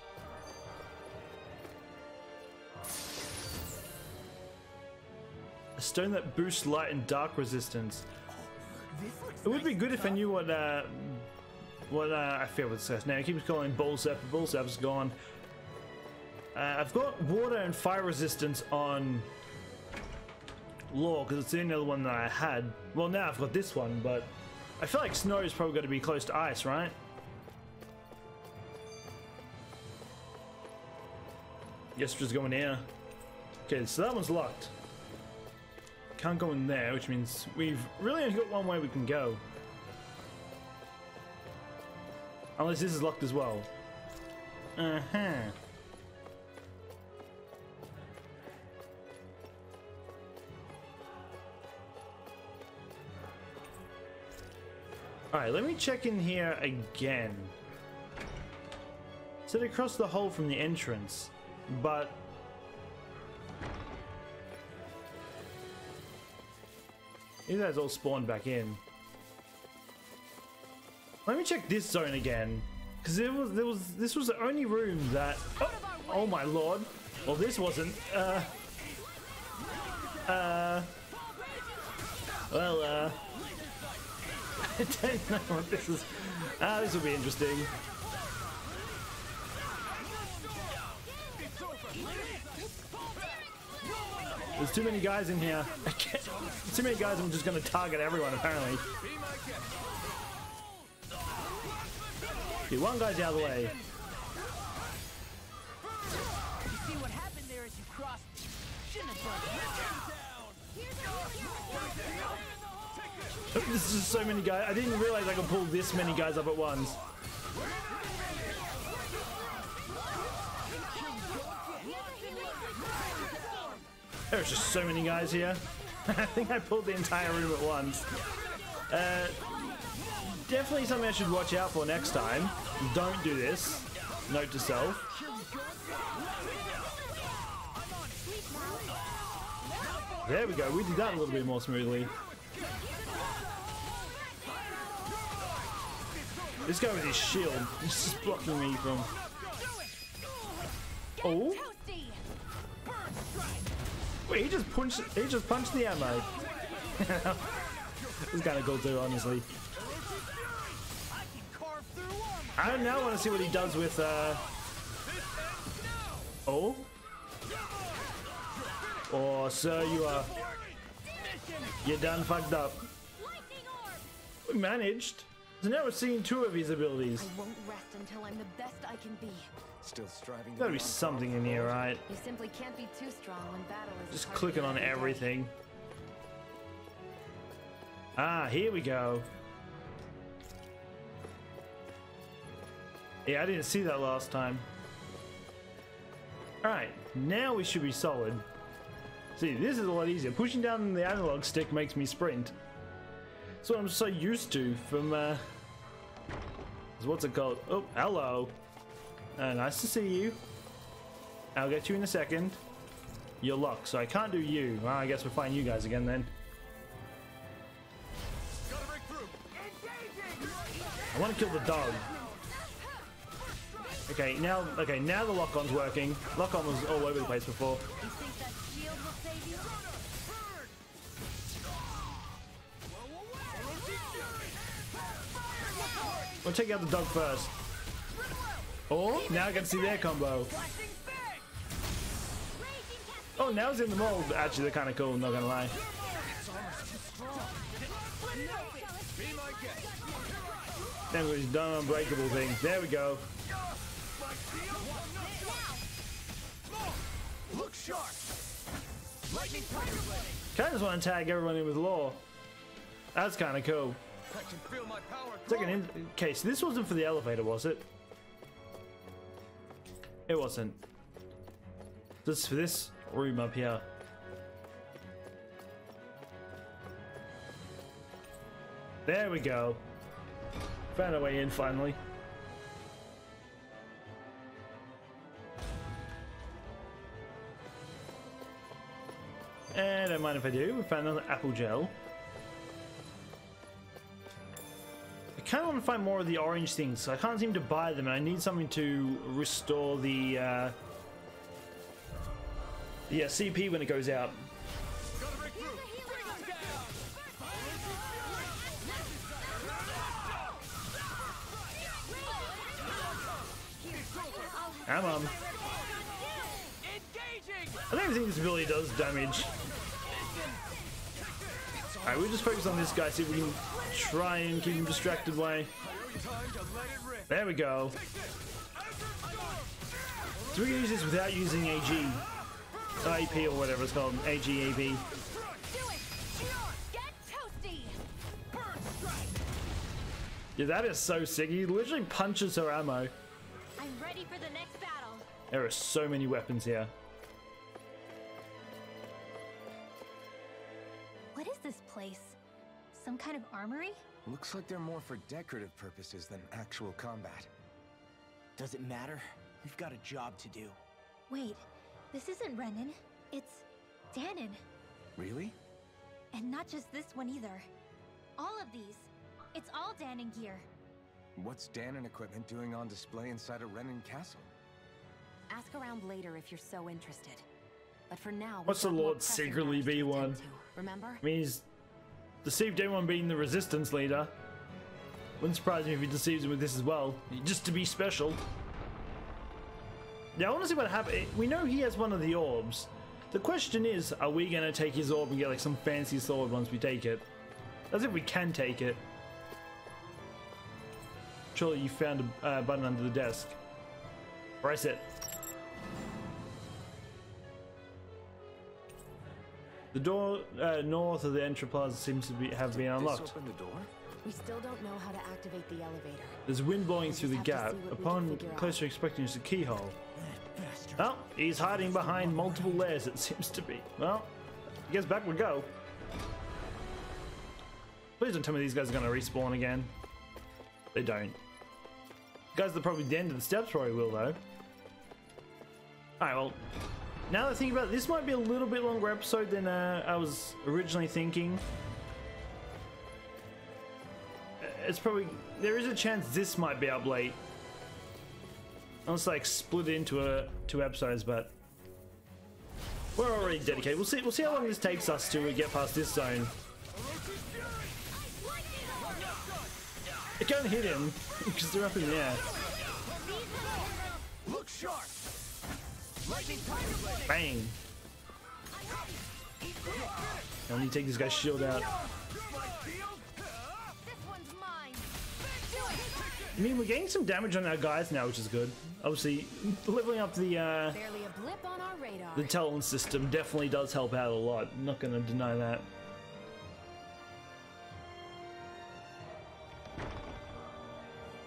A stone that boosts light and dark resistance. It would be good if I knew what Well, I failed with success. Now it keeps calling Bull Scepter. Bull Scepter's gone. I've got water and fire resistance on Law because it's the only other one that I had. Well, now I've got this one, but I feel like snow is probably going to be close to ice, right? Guess we're just going here. Okay, so that one's locked. Can't go in there, which means we've really only got one way we can go. Unless this is locked as well. Uh-huh. Alright, let me check in here again. Sit across the hole from the entrance, but you guys all spawned back in. Let me check this zone again, because this was the only room that. Oh my lord! Well, this wasn't. Well, I don't know what this is. This will be interesting. There's too many guys in here. Too many guys. I'm just going to target everyone. Apparently. Okay, one guy's out of the way. You see what happened there as you crossed? Shouldn't have done. This is so many guys. I didn't realize I could pull this many guys up at once. There's just so many guys here. I think I pulled the entire room at once. Definitely something I should watch out for next time. Don't do this. Note to self. There we go. We did that a little bit more smoothly. This guy with his shield is just blocking me from. Oh. Wait, he just punched the ammo. It's kind of cool too, honestly. I now want to see what he does with oh. Oh, sir, you're done fucked up. We managed. So now we're seeing two of his abilities. I won't rest until I'm the best I can be. Still striving. Gotta be something in here, right? You simply can't be too strong when battle is Just clicking on everything. Ah, here we go. Yeah, I didn't see that last time. Alright, now we should be solid. See, this is a lot easier. Pushing down the analog stick makes me sprint. That's what I'm so used to from, what's it called? Oh, hello. Nice to see you. I'll get you in a second. You're locked, so I can't do you. Well, I guess we'll find you guys again then. I want to kill the dog. Okay, now the lock-on's working. Lock-on was all over the place before. We'll take out the dog first. Oh, now I can see their combo. Oh, now it's in the mold. Actually, they're kind of cool, not gonna lie. Then we've done unbreakable thing. There we go. Look sharp. Kind of just want to tag everyone in with law. That's kind of cool. I can feel my power. Okay, so this wasn't for the elevator, was it? It wasn't. This is for this room up here. There we go. Found our way in finally. And don't mind if I do. We found another apple gel. I kind of want to find more of the orange things, so I can't seem to buy them, and I need something to restore the CP when it goes out. Come on. I don't even think this ability does damage. Alright, we'll just focus on this guy, see if we can try and keep him distracted away. There we go. So we can use this without using AG. AP or whatever it's called. AG, AP. Yeah, that is so sick. He literally punches her ammo. I'm ready for the next battle. There are so many weapons here. What is this place? Some kind of armory? Looks like they're more for decorative purposes than actual combat. Does it matter? We've got a job to do. Wait, this isn't Renan. It's Dahna. Really? And not just this one either. All of these. It's all Dahna gear. What's Dahna equipment doing on display inside a Renan castle? Ask around later if you're so interested. But for now, what's the Lord secretly be one? Remember? I mean, he's deceived everyone being the resistance leader. Wouldn't surprise me if he deceives him with this as well, just to be special. Yeah, I want to see what happens. We know he has one of the orbs. The question is, are we going to take his orb and get like some fancy sword once we take it? As if we can take it. Surely you found a button under the desk. Press it. The door north of the entry plaza seems to have been unlocked. Did this open the door? We still don't know how to activate the elevator. There's wind blowing through the gap. Upon closer inspection, it's a keyhole. Oh, he's hiding behind multiple layers, it seems to be. Well, I guess back we go. Please don't tell me these guys are going to respawn again. They don't. Guys, they're probably the end of the steps probably will, though. Alright, well, now that I think about it, this might be a little bit longer episode than I was originally thinking. It's probably, there is a chance this might be up late. Unless like split it into two episodes, but we're already dedicated. We'll see how long this takes us to get past this zone. It can't hit him because they're up in the air. Look sharp. Bang! I need to take this guy's shield out. I mean, we're getting some damage on our guys now, which is good. Obviously, leveling up the Barely a blip on our radar. the talent system definitely does help out a lot. I'm not going to deny that.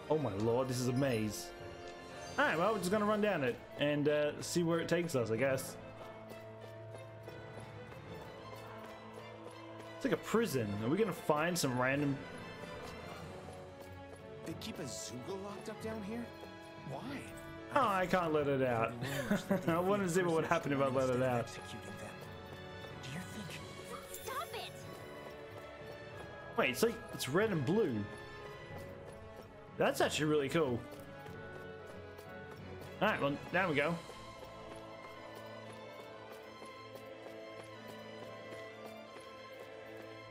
Oh my lord, this is a maze. Alright, well, we're just going to run down it and see where it takes us, I guess. It's like a prison. Are we going to find some random... They keep a Zoogle locked up down here? Why? Oh, I can't let it out. I want to see what would happen if I let it out. Do you think? Stop it! Wait, it's like, it's red and blue. That's actually really cool. Alright, well, there we go.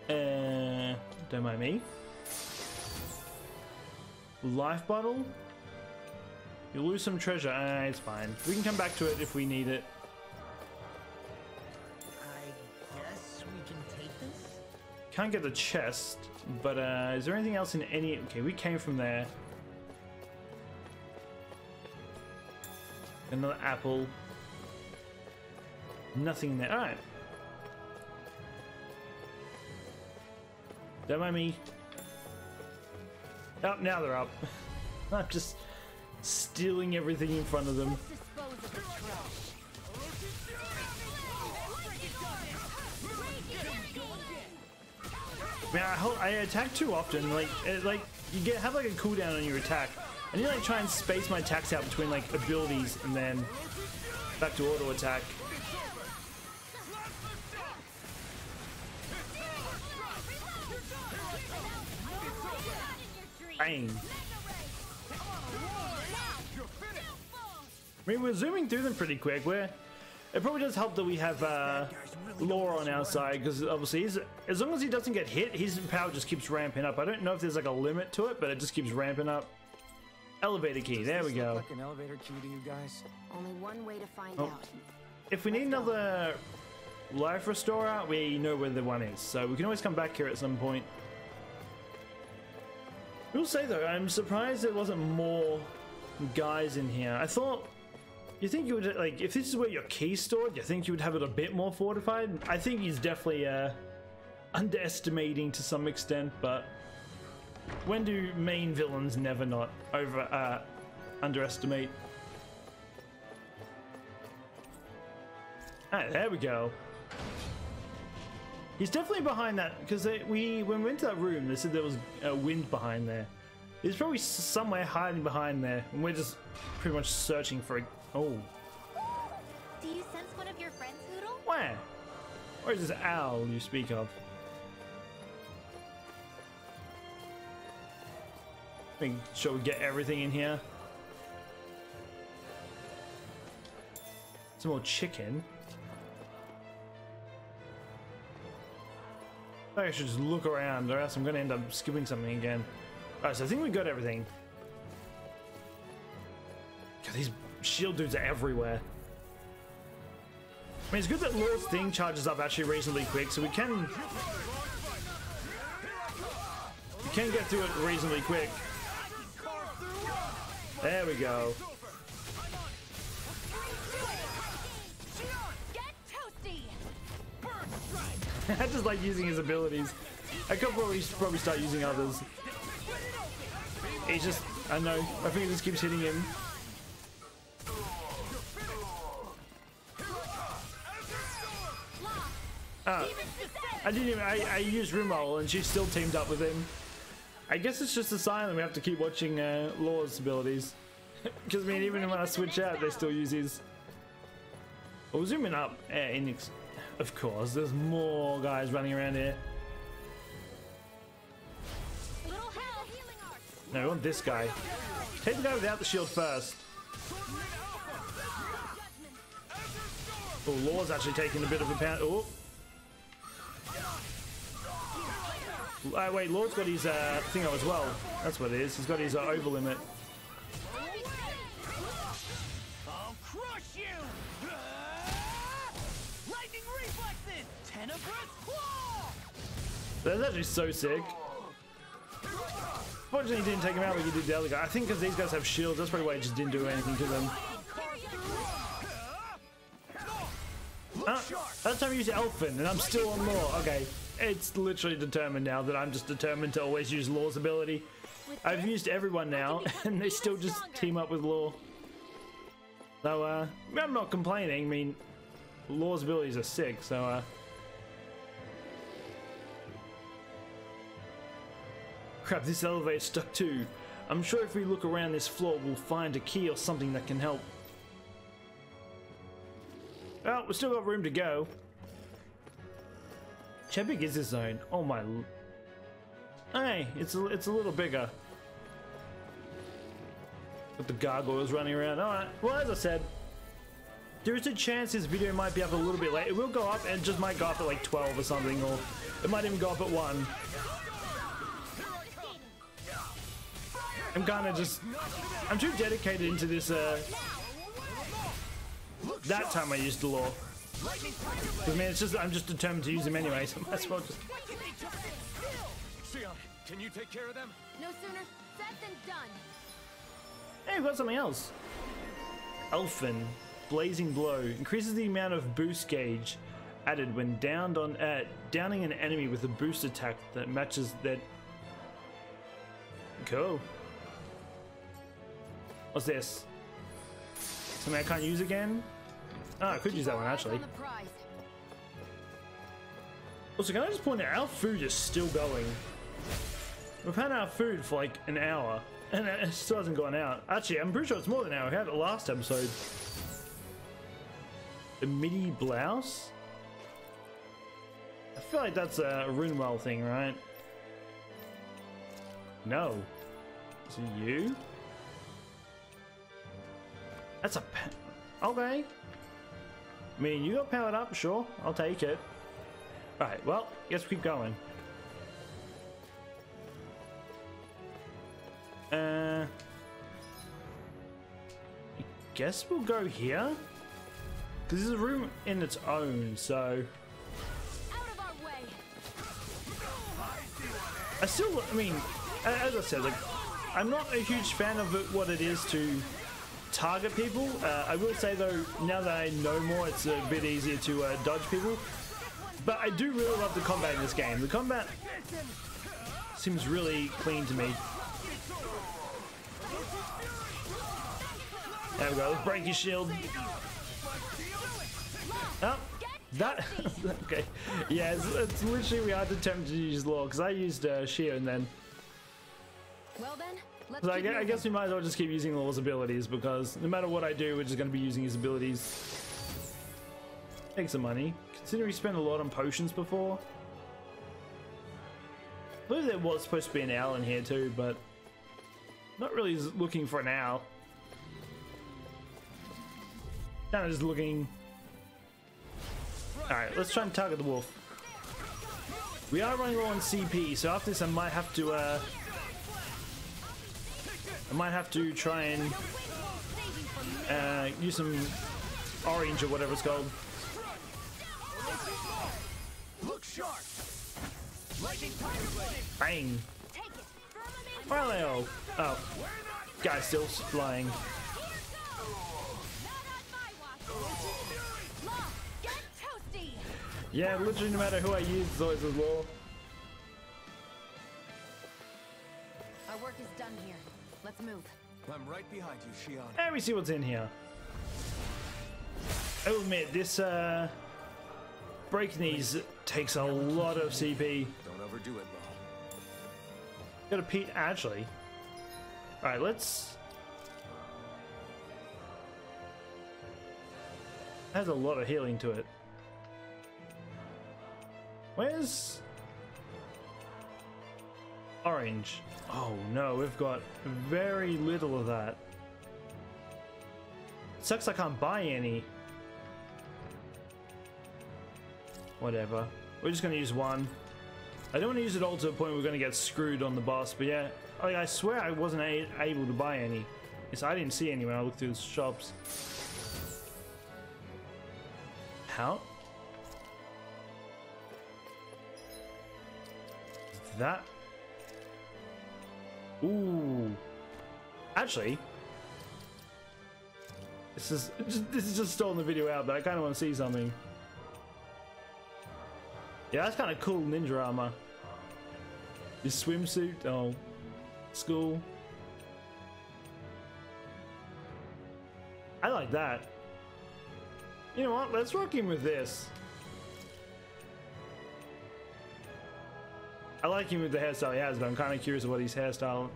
Don't mind me. Life bottle? You lose some treasure. It's fine. We can come back to it if we need it. I guess we can take this? Can't get the chest, but is there anything else in any... Okay, we came from there. Another apple. Nothing in there. Alright. Don't mind me. Oh, now they're up. I'm just stealing everything in front of them. Let's dispose of the trash. Man, I attack too often. Like you have like a cooldown on your attack. I need to like try and space my attacks out between like abilities and then back to auto attack. Bang. I mean, we're zooming through them pretty quick. It probably does help that we have Laura on our side, because obviously as long as he doesn't get hit, his power just keeps ramping up. I don't know if there's like a limit to it, but it just keeps ramping up. Elevator key. There we go. Like an elevator key to you guys? Only one way to find out. If we need another life restorer, we know where the one is, so we can always come back here at some point. I will say though, I'm surprised there wasn't more guys in here. I thought, you think you would, like, if this is where your key's stored, you think you would have it a bit more fortified? I think he's definitely underestimating to some extent, but when do main villains never not underestimate? Alright, there we go. He's definitely behind that, because when we went to that room, they said there was a wind behind there. He's probably somewhere hiding behind there, and we're just pretty much searching for it. Oh. Do you sense one of your friends, Hoodle? Where? Where is this owl you speak of? Make sure we get everything in here. Some more chicken. I should just look around, or else I'm going to end up skipping something again. Alright, so I think we got everything. God, these shield dudes are everywhere. I mean, it's good that Lord's thing charges up actually reasonably quick, so we can get through it reasonably quick. There we go. I just like using his abilities. I could probably start using others. He's just, I know, I think it just keeps hitting him. I didn't even, I used Rimol and she still teamed up with him. I guess it's just a sign that we have to keep watching Law's abilities. Because I mean, even when I switch out, they still use his. We'll zoom in up. Of course, there's more guys running around here. No, we want this guy. Take the guy without the shield first. Oh, Law's actually taking a bit of a pound. Oh. Wait, Lord's got his thingo as well. That's what it is. He's got his over limit. I'll crush you! Lightning reflexes! Tenebrous claw! That's actually so sick. Fortunately, he didn't take him out like he did the other guy. I think because these guys have shields, that's probably why he just didn't do anything to them. That time I used Elfin, and I'm still on Law. Okay. It's literally determined now that I'm just determined to always use Law's ability. I've used everyone now, and they still just team up with Law. So, I'm not complaining. I mean, Law's abilities are sick, so, Crap, this elevator's stuck too. I'm sure if we look around this floor, we'll find a key or something that can help. Well, we've still got room to go. How big is this zone? Oh my! Hey, it's a little bigger. With the gargoyles running around. All right. Well, as I said, there is a chance this video might be up a little bit late. It will go up, and it just might go up at like 12 or something, or it might even go up at 1. I'm kind of just. I'm too dedicated into this. That time I used the Law. I mean, it's just I'm just determined to use him anyway, so might as well just. Xion, can you take care of them? No sooner said than done. Hey, we've got something else. Elfin, blazing blow increases the amount of boost gauge added when downing an enemy with a boost attack that matches that. Cool. What's this? Something I can't use again? Oh, I could use that one actually. Also, can I just point out, our food is still going. We've had our food for like an hour, and it still hasn't gone out. Actually, I'm pretty sure it's more than an hour. We had it last episode. The midi blouse? I feel like that's a Runewell thing, right? No. Is it you? That's a okay. I mean, you got powered up, sure. I'll take it. Right, well, guess we keep going. guess we'll go here. Because there's a room in its own, so... Out of our way. I mean, as I said, like, I'm not a huge fan of what it is to target people. I will say, though, now that I know more, it's a bit easier to dodge people. But I do really love the combat in this game. The combat seems really clean to me. There we go, let's break your shield. Oh, that... okay. Yeah, it's literally we had to attempt to use law, because I used shear and then... Well then, let's So I guess we might as well just keep using Law's abilities, because no matter what I do, we're just going to be using his abilities. Take some money. Considering we spent a lot on potions before. I believe there was supposed to be an owl in here too, but... not really looking for an owl. Kind of just looking... Alright, let's try and target the wolf. We are running low on CP, so after this I might have to try and use some orange or whatever it's called. Look sharp. Bang! Where are they all? Oh, guy's still flying. Yeah, literally no matter who I use, it's always with Law. Our work is done here. Let's move. I'm right behind you, Shion. Let me see what's in here. I will admit, this break knees takes a lot of CP. Don't overdo it, Law. Got a peek, actually. Alright, let's... has a lot of healing to it. Where's... orange? Oh no, we've got very little of that. Sucks I can't buy any. Whatever. We're just gonna use one. I don't want to use it all to the point where we're gonna get screwed on the boss, but yeah. Like, I swear I wasn't able to buy any. Yes, I didn't see any when I looked through the shops. How? That? Ooh. Actually, this is just stalling the video out, but I kind of want to see something. Yeah, that's kind of cool, ninja armor. This swimsuit, oh, school. I like that. You know what? Let's rock him with this. I like him with the hairstyle he has, but I'm kind of curious about his hairstyle.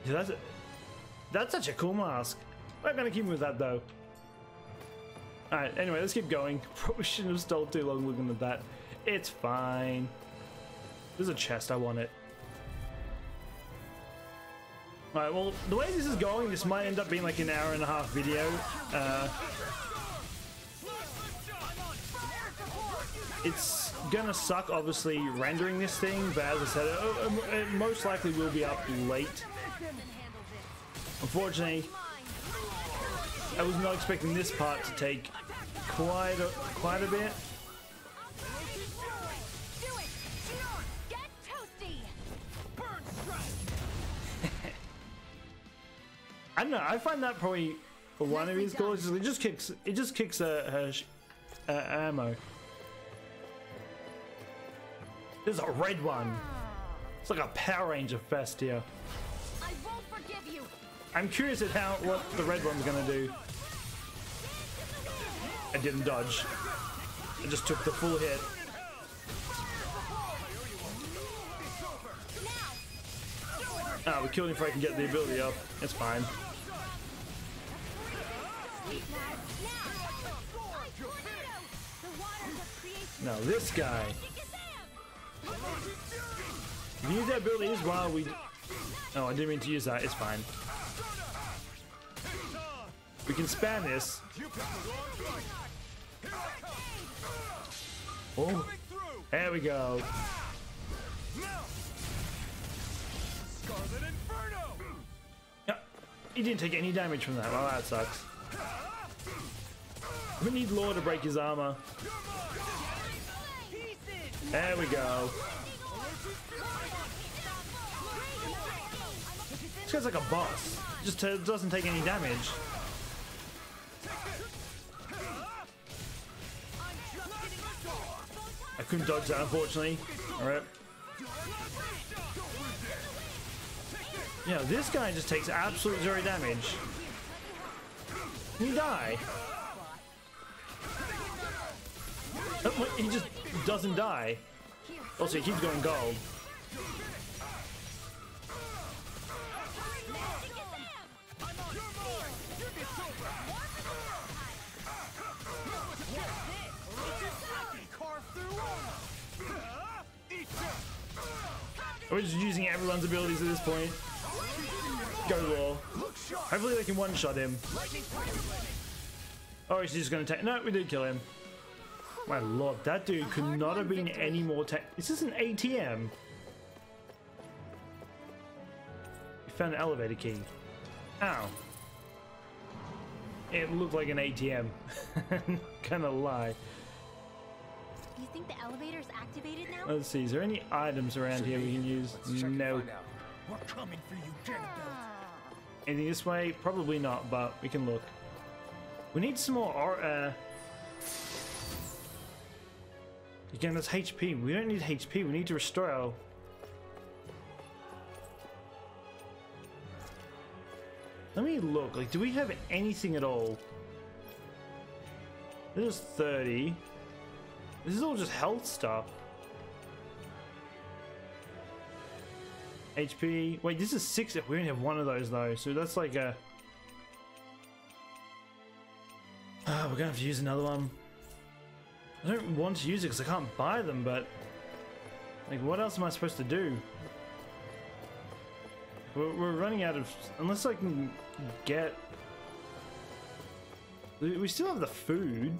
Yeah, that's such a cool mask. I'm gonna keep him with that though. Alright, anyway, let's keep going. Probably shouldn't have stalled too long looking at that. It's fine. There's a chest, I want it. Alright, well, the way this is going, this might end up being like an hour-and-a-half video. It's gonna suck, obviously, rendering this thing, but as I said, it most likely will be up late. Unfortunately, I was not expecting this part to take quite a bit. I don't know. I find that probably for one of these goals, it just kicks her ammo. There's a red one. It's like a Power Ranger fest here. I won't forgive you. I'm curious at what the red one's gonna do. I didn't dodge. I just took the full hit. Ah, we killed him before I can get the ability up. It's fine. Now this guy. We use that abilities while we... Oh, I didn't mean to use that. It's fine. We can spam this. Oh, there we go. he didn't take any damage from that. Well, that sucks. We need Law to break his armor. There we go. This guy's like a boss. Just doesn't take any damage. I couldn't dodge that, unfortunately. Alright. Yeah, this guy just takes absolute zero damage. He die. Oh, he just doesn't die. Also, he keeps going gold. We're just using everyone's abilities at this point. Go Law. Hopefully they can one-shot him. Oh, he's just gonna take. No, we did kill him. My lord, that dude could not have been any more. Is this an ATM? You found an elevator key. Ow. It looked like an ATM. Kinda lie. You think the elevator's activated now? Let's see, is there any items around here we can use? No. We're coming for you, Cannibal. Anything this way? Probably not, but we can look. We need some more again, that's HP. We don't need HP, we need to restore our... Let me look, like, do we have anything at all? This is 30. This is all just health stuff. HP. Wait, this is 6. We only have one of those though, so that's like a... we're gonna have to use another one. I don't want to use it because I can't buy them, but... Like, what else am I supposed to do? We're running out of... Unless I can get... We still have the food.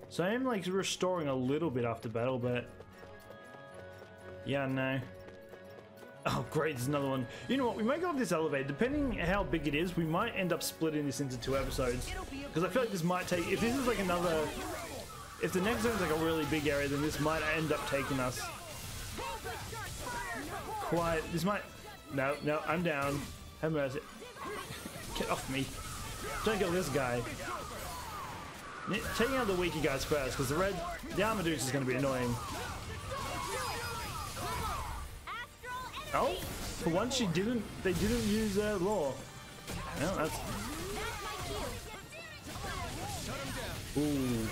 So I am like restoring a little bit after battle, but... Yeah, no. Oh great, there's another one. You know what, we might go up this elevator. Depending how big it is, we might end up splitting this into 2 episodes. Because I feel like this might take... If this is like another... If the next zone's like a really big area, then this might end up taking us... Quite... This might... No, I'm down. Have mercy. Get off me. Don't kill this guy. Taking out the weaker guys first, because the armor dudes is going to be annoying. Oh, for once they didn't use Law. No, that's... Ooh.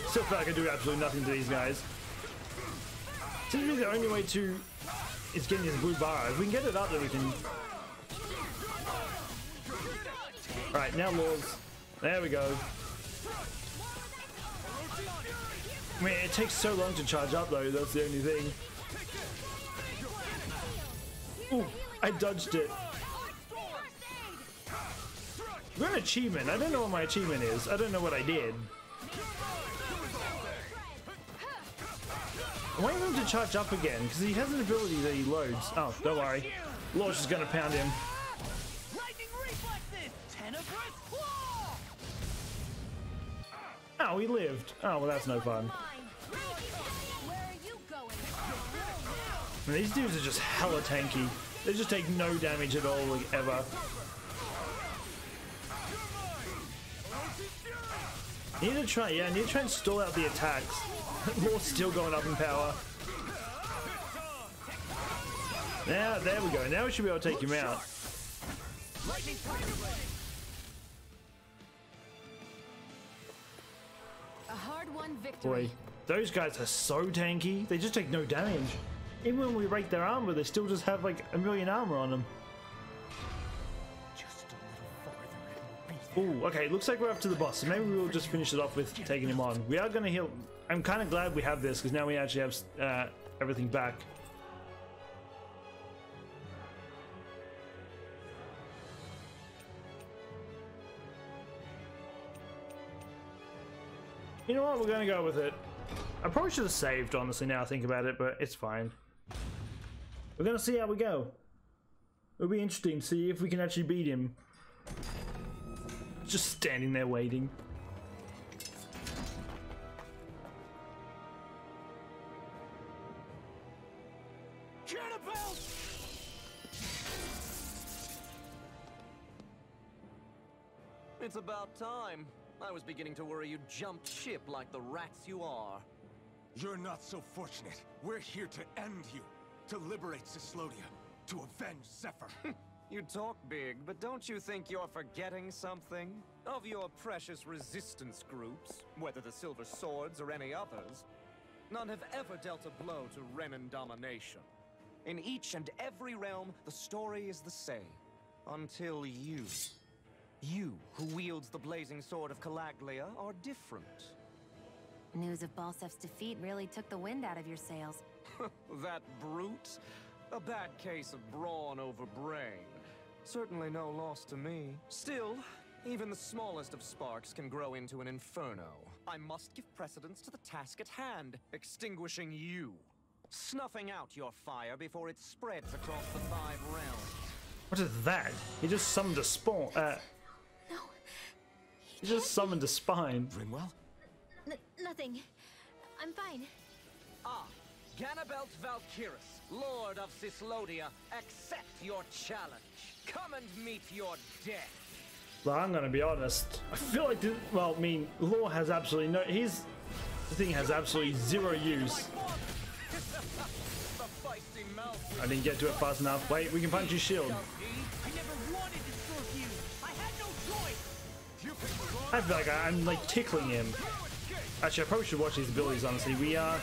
Still feel like I do absolutely nothing to these guys. Seems to be the only way to... is getting this blue bar. If we can get it up, then we can... Alright, now Laws. There we go. I mean, it takes so long to charge up though, that's the only thing. Ooh, I dodged it. We're an achievement. I don't know what my achievement is. I don't know what I did. I'm waiting for him to charge up again, because he has an ability that he loads. Oh, don't worry. Law's just gonna pound him. Oh, he lived. Oh, well, that's no fun. I mean, these dudes are just hella tanky. They just take no damage at all, like, ever. I need to try and stall out the attacks. Law's still going up in power. Now, there we go. Now we should be able to take him out. A hard-won victory. Boy, those guys are so tanky. They just take no damage. Even when we break their armor, they still just have like 1 million armor on them. Ooh, okay, looks like we're up to the boss, so maybe we'll just finish it off with taking him on. We are going to heal. I'm kind of glad we have this, because now we actually have everything back. You know what, we're going to go with it. I probably should have saved, honestly, now I think about it, but it's fine. We're going to see how we go. It'll be interesting to see if we can actually beat him. Just standing there waiting. It's about time. I was beginning to worry you jumped ship like the rats you are. You're not so fortunate. We're here to end you. To liberate Cyslodia. To avenge Zephyr. You talk big, but don't you think you're forgetting something? Of your precious resistance groups, whether the Silver Swords or any others, none have ever dealt a blow to Renan domination. In each and every realm, the story is the same. Until you. You, who wields the blazing sword of Calaglia, are different. News of Balsef's defeat really took the wind out of your sails. That brute? A bad case of brawn over brain. Certainly no loss to me. Still, even the smallest of sparks can grow into an inferno. I must give precedence to the task at hand, extinguishing you. Snuffing out your fire before it spreads across the 5 realms. What is that? He just summoned a spawn. No. He just summoned a spine. Rinwell? Nothing. I'm fine. Ah, Ganabelt Valkyrus, Lord of Cyslodia, accept your challenge. Come and meet your death. Well, I'm gonna be honest. I feel like this, well, I mean, Law has absolutely no. The thing has absolutely zero use. I didn't get to it fast enough. Wait, we can punch his shield. I never wanted to serve you. I had no choice. I feel like I'm like tickling him. Actually, I probably should watch these abilities. Honestly, we are.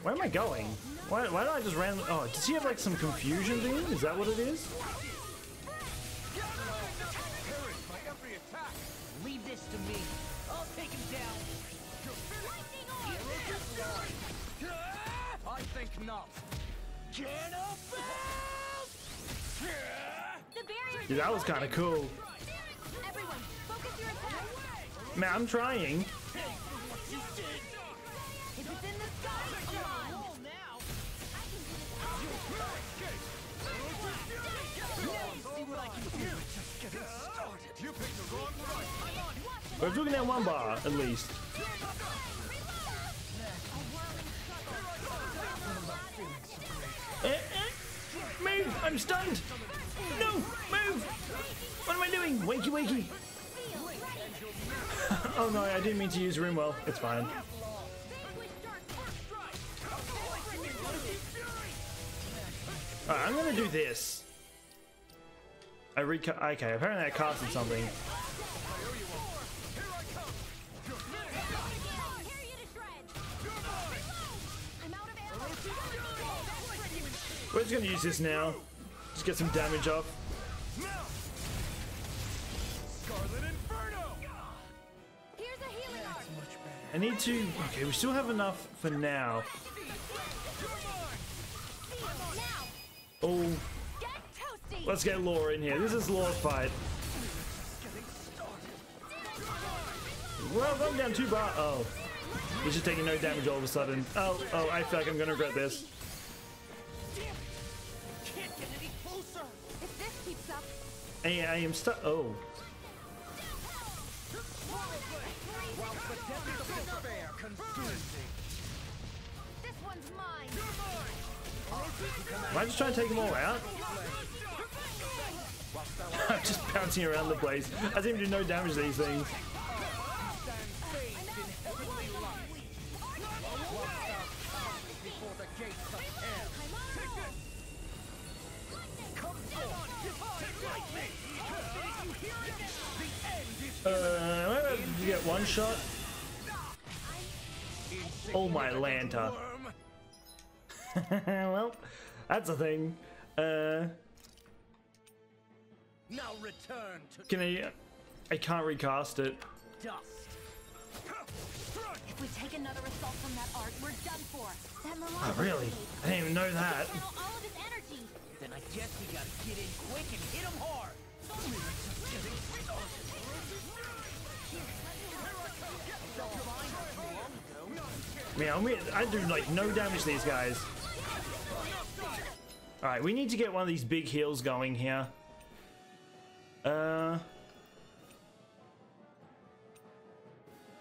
Where am I going? Why don't I just randomly? Oh, does he have like some confusion thing? Is that what it is? Leave this to me. I'll take him down. I think not. Yeah, that was kind of cool. Everyone, focus your attack. Man, I'm trying. If it's in the sky, come on. Now. See what I can do. Just getting started. You picked the wrong fight. We're looking at one bar at least. Move! I'm stunned! No! Move! What am I doing? Wakey wakey! Oh no, I didn't mean to use Rimwell. It's fine. Alright, I'm gonna do this. Okay, apparently I casted something. We're just gonna use this now. Just get some damage off. I need to. Okay, we still have enough for now. Oh, let's get Laura in here. This is Laura's fight. Well, I'm down 2 bar. Oh, he's just taking no damage all of a sudden. Oh, I feel like I'm gonna regret this. I am stuck. Oh. This one's mine. Am I just trying to take them all out? I'm just bouncing around the place. I seem to do no damage to these things. Am I able to get one shot? Oh my Lanta. Well, that's a thing. Now return to Can I can't recast it. dust. If we take another assault from that art, we're done for. That Oh, really? I didn't even know that. channel all of his energy. Then I guess we gotta get in quick and hit him hard. Man, I do like no damage to these guys. Alright, we need to get one of these big heals going here. I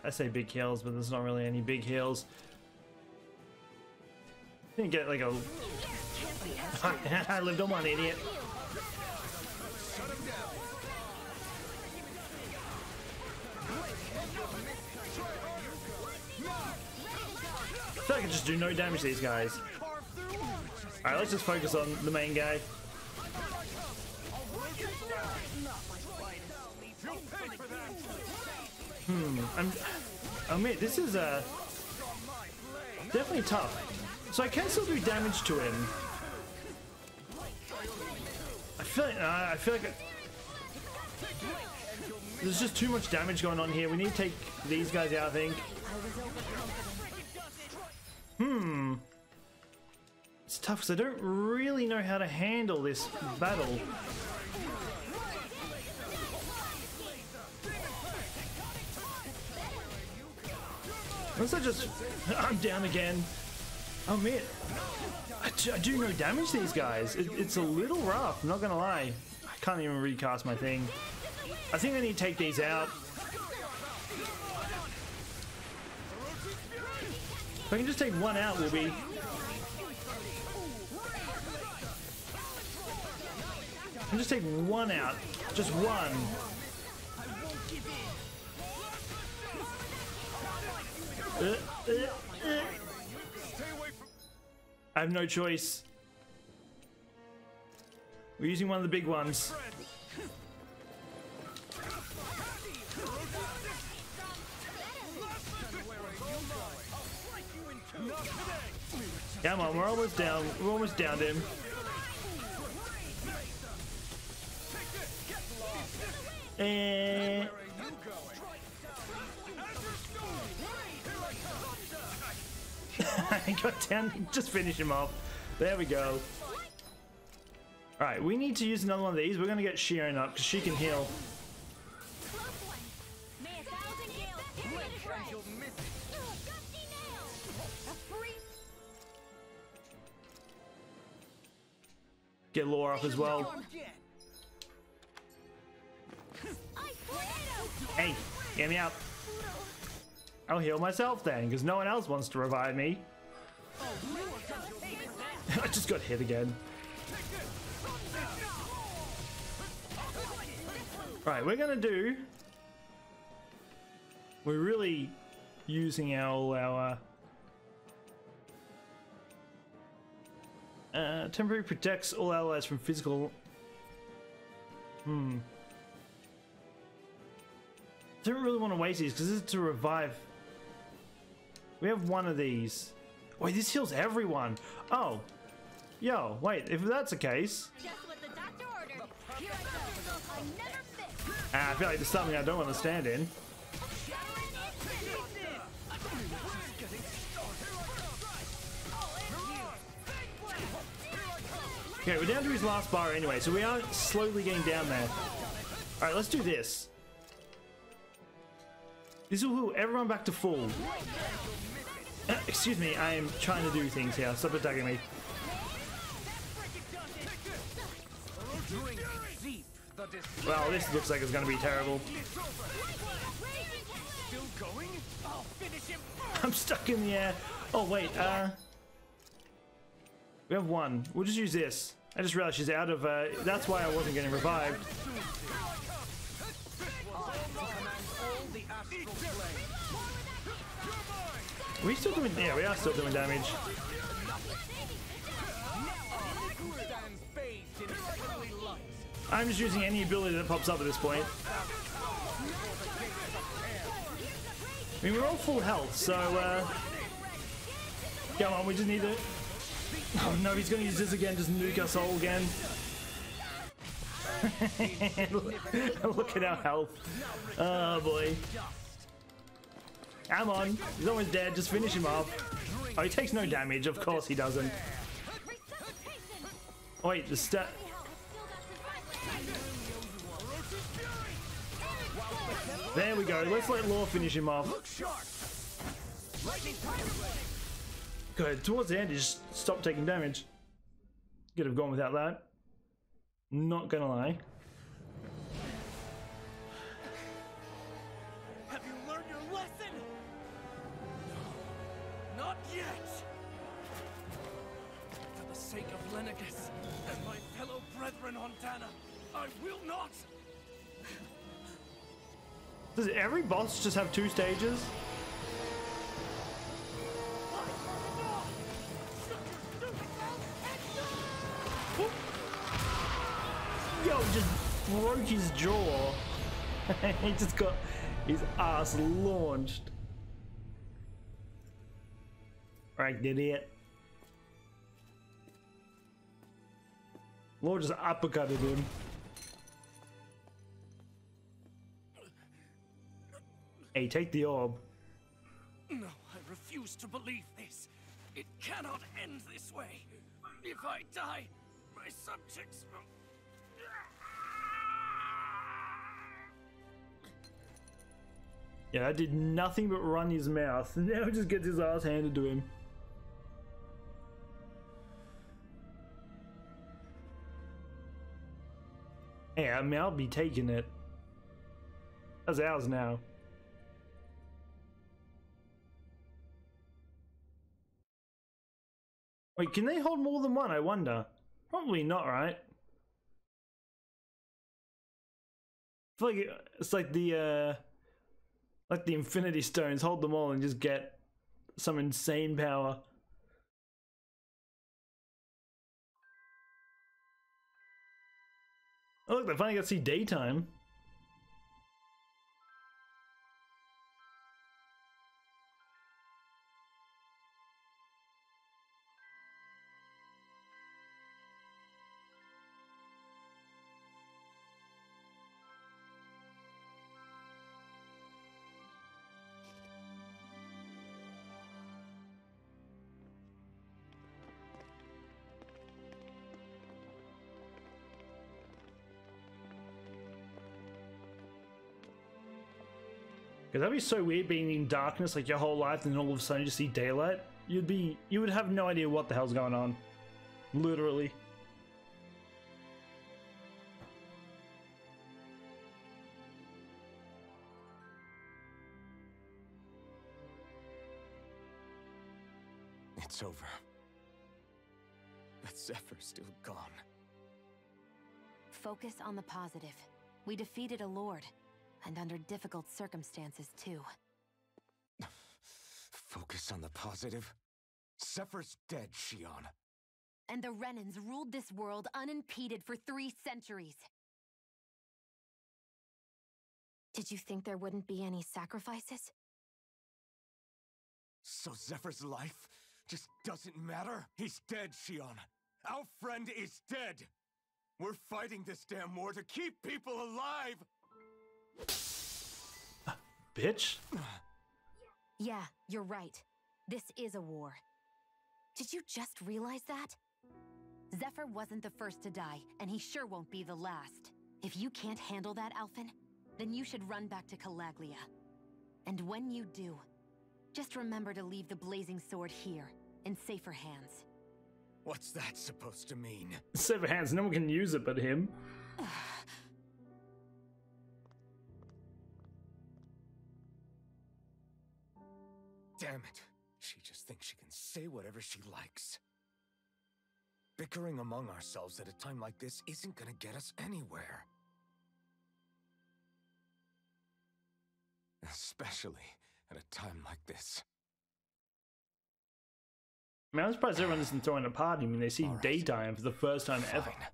say big heals, but there's not really any big heals. I think get like a... I lived on one, idiot. I feel like I can just do no damage to these guys. Alright, let's just focus on the main guy. Mate, this is definitely tough. So I can still do damage to him. I feel like there's just too much damage going on here. We need to take these guys out, I think. It's tough because I don't really know how to handle this battle. Unless I just... I'm down again. Oh man, I do no damage to these guys. It's a little rough, I'm not gonna lie. I can't even recast my thing. I think I need to take these out. If I can just take one out, we'll be... I can just take one out. Just one. I have no choice. We're using one of the big ones. Come on, we're almost down. We're almost down to him. And I got down. Just finish him off. There we go. All right, we need to use another one of these. We're gonna get Sharon up because she can heal. Get Laura up as well. Hey, get me up. I'll heal myself then, because no one else wants to revive me. I just got hit again. Right, we're gonna do... We're really using our temporary protects all allies from physical... Don't really want to waste these because this is to revive. We have one of these. Wait, this heals everyone. Oh, yo, wait. If that's the case, just what the doctor ordered. Here I go. I never miss. I feel like there's something I don't want to stand in. Okay, we're down to his last bar anyway, so we are slowly getting down there. All right, let's do this. This will heal everyone back to full. Excuse me, I am trying to do things here. Stop attacking me. Well, this looks like it's going to be terrible. I'm stuck in the air. Oh, wait. We have one. We'll just use this. I just realized she's out of... that's why I wasn't getting revived. Are we still doing... Yeah, we are still doing damage. I'm just using any ability that pops up at this point. I mean, we're all full health, so... Come on, we just need to... Oh no, he's going to use this again, just nuke us all again. Look at our health. Oh boy. Come on, he's almost dead, just finish him off. Oh, he takes no damage, of course he doesn't. Oh, wait, the stat... There we go, let's let Law finish him off. Good, towards the end he just stopped taking damage. Could have gone without that. Not gonna lie. Have you learned your lesson? No, not yet. For the sake of Lenegus and my fellow brethren on Dahna, I will not. Does every boss just have 2 stages? Yo, just broke his jaw. He just got his ass launched. Right, did it. Lord just uppercutted him. Hey, take the orb. No, I refuse to believe this. It cannot end this way. If I die, my subjects will... Yeah, that did nothing but run his mouth. Now he just gets his ass handed to him. Hey, I'll be taking it. That's ours now. Wait, can they hold more than one, I wonder? Probably not, right? I feel like it's like the Infinity Stones. Hold them all and just get some insane power. Oh look, they finally got to see daytime. Cause that'd be so weird being in darkness like your whole life and then all of a sudden you just see daylight. You would have no idea what the hell's going on. Literally. It's over. But Zephyr's still gone. Focus on the positive. We defeated a lord. And under difficult circumstances, too. Focus on the positive? Zephyr's dead, Shion. And the Renans ruled this world unimpeded for 3 centuries. Did you think there wouldn't be any sacrifices? So Zephyr's life just doesn't matter? He's dead, Shion. Our friend is dead. We're fighting this damn war to keep people alive! Bitch. Yeah, you're right. This is a war. Did you just realize that? Zephyr wasn't the first to die, and he sure won't be the last. If you can't handle that, Alphen, then you should run back to Cylaglia. And when you do, just remember to leave the blazing sword here, in safer hands. What's that supposed to mean? Safer hands, no one can use it but him. Damn it. She just thinks she can say whatever she likes. Bickering among ourselves at a time like this isn't gonna get us anywhere. Especially at a time like this. I mean, I'm surprised everyone isn't throwing a party. I mean, they see All right. daytime for the first time ever. Fine.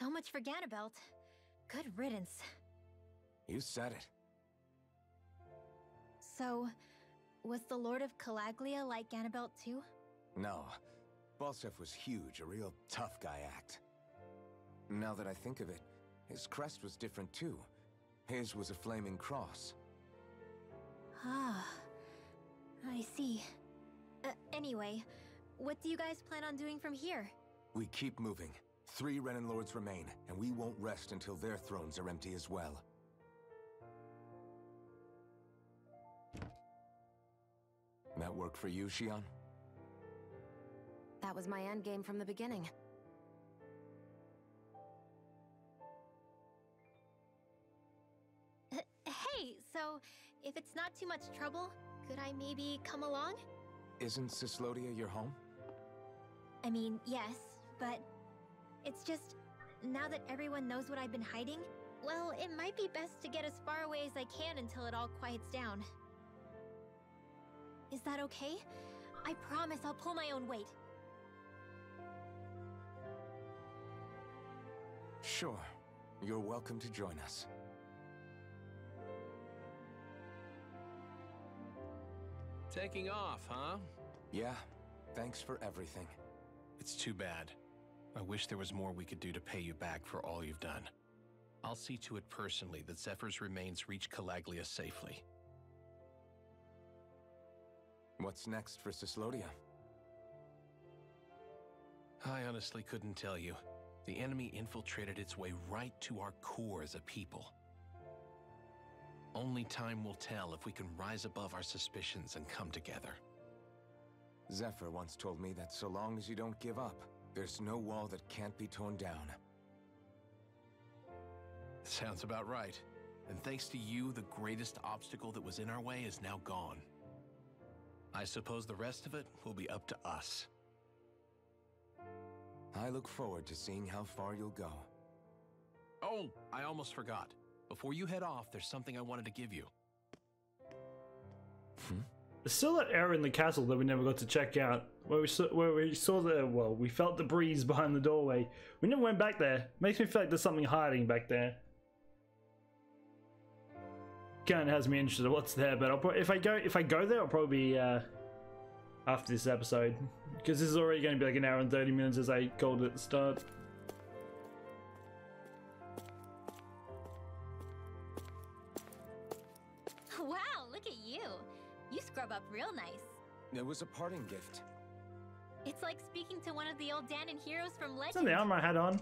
So much for Ganabelt. Good riddance. You said it. So, was the Lord of Cylaglia like Ganabelt too? No. Balsef was huge, a real tough guy act. Now that I think of it, his crest was different too. His was a flaming cross. Ah, I see. Anyway, what do you guys plan on doing from here? We keep moving. 3 Renan Lords remain, and we won't rest until their thrones are empty as well. That work for you, Xion? That was my endgame from the beginning. Hey, so if it's not too much trouble, could I maybe come along? Isn't Cyslodia your home? I mean, yes, but it's just, now that everyone knows what I've been hiding, well, it might be best to get as far away as I can until it all quiets down. Is that okay? I promise I'll pull my own weight. Sure. You're welcome to join us. Taking off, huh? Yeah. Thanks for everything. It's too bad. I wish there was more we could do to pay you back for all you've done. I'll see to it personally that Zephyr's remains reach Cylaglia safely. What's next for Cyslodia? I honestly couldn't tell you. The enemy infiltrated its way right to our core as a people. Only time will tell if we can rise above our suspicions and come together. Zephyr once told me that so long as you don't give up, there's no wall that can't be torn down. Sounds about right. And thanks to you, the greatest obstacle that was in our way is now gone. I suppose the rest of it will be up to us. I look forward to seeing how far you'll go. Oh, I almost forgot. Before you head off, there's something I wanted to give you. There's still that area in the castle that we never got to check out, where we saw the, well, we felt the breeze behind the doorway. We never went back there. Makes me feel like there's something hiding back there. Kind of has me interested in what's there, but I'll probably, if I go there, I'll probably be after this episode, because this is already going to be like an hour and 30 minutes as I called it at the start. Wow, look at you. You scrub up real nice. It was a parting gift. It's like speaking to one of the old Dahna heroes from Legend. Is that the armor I had on?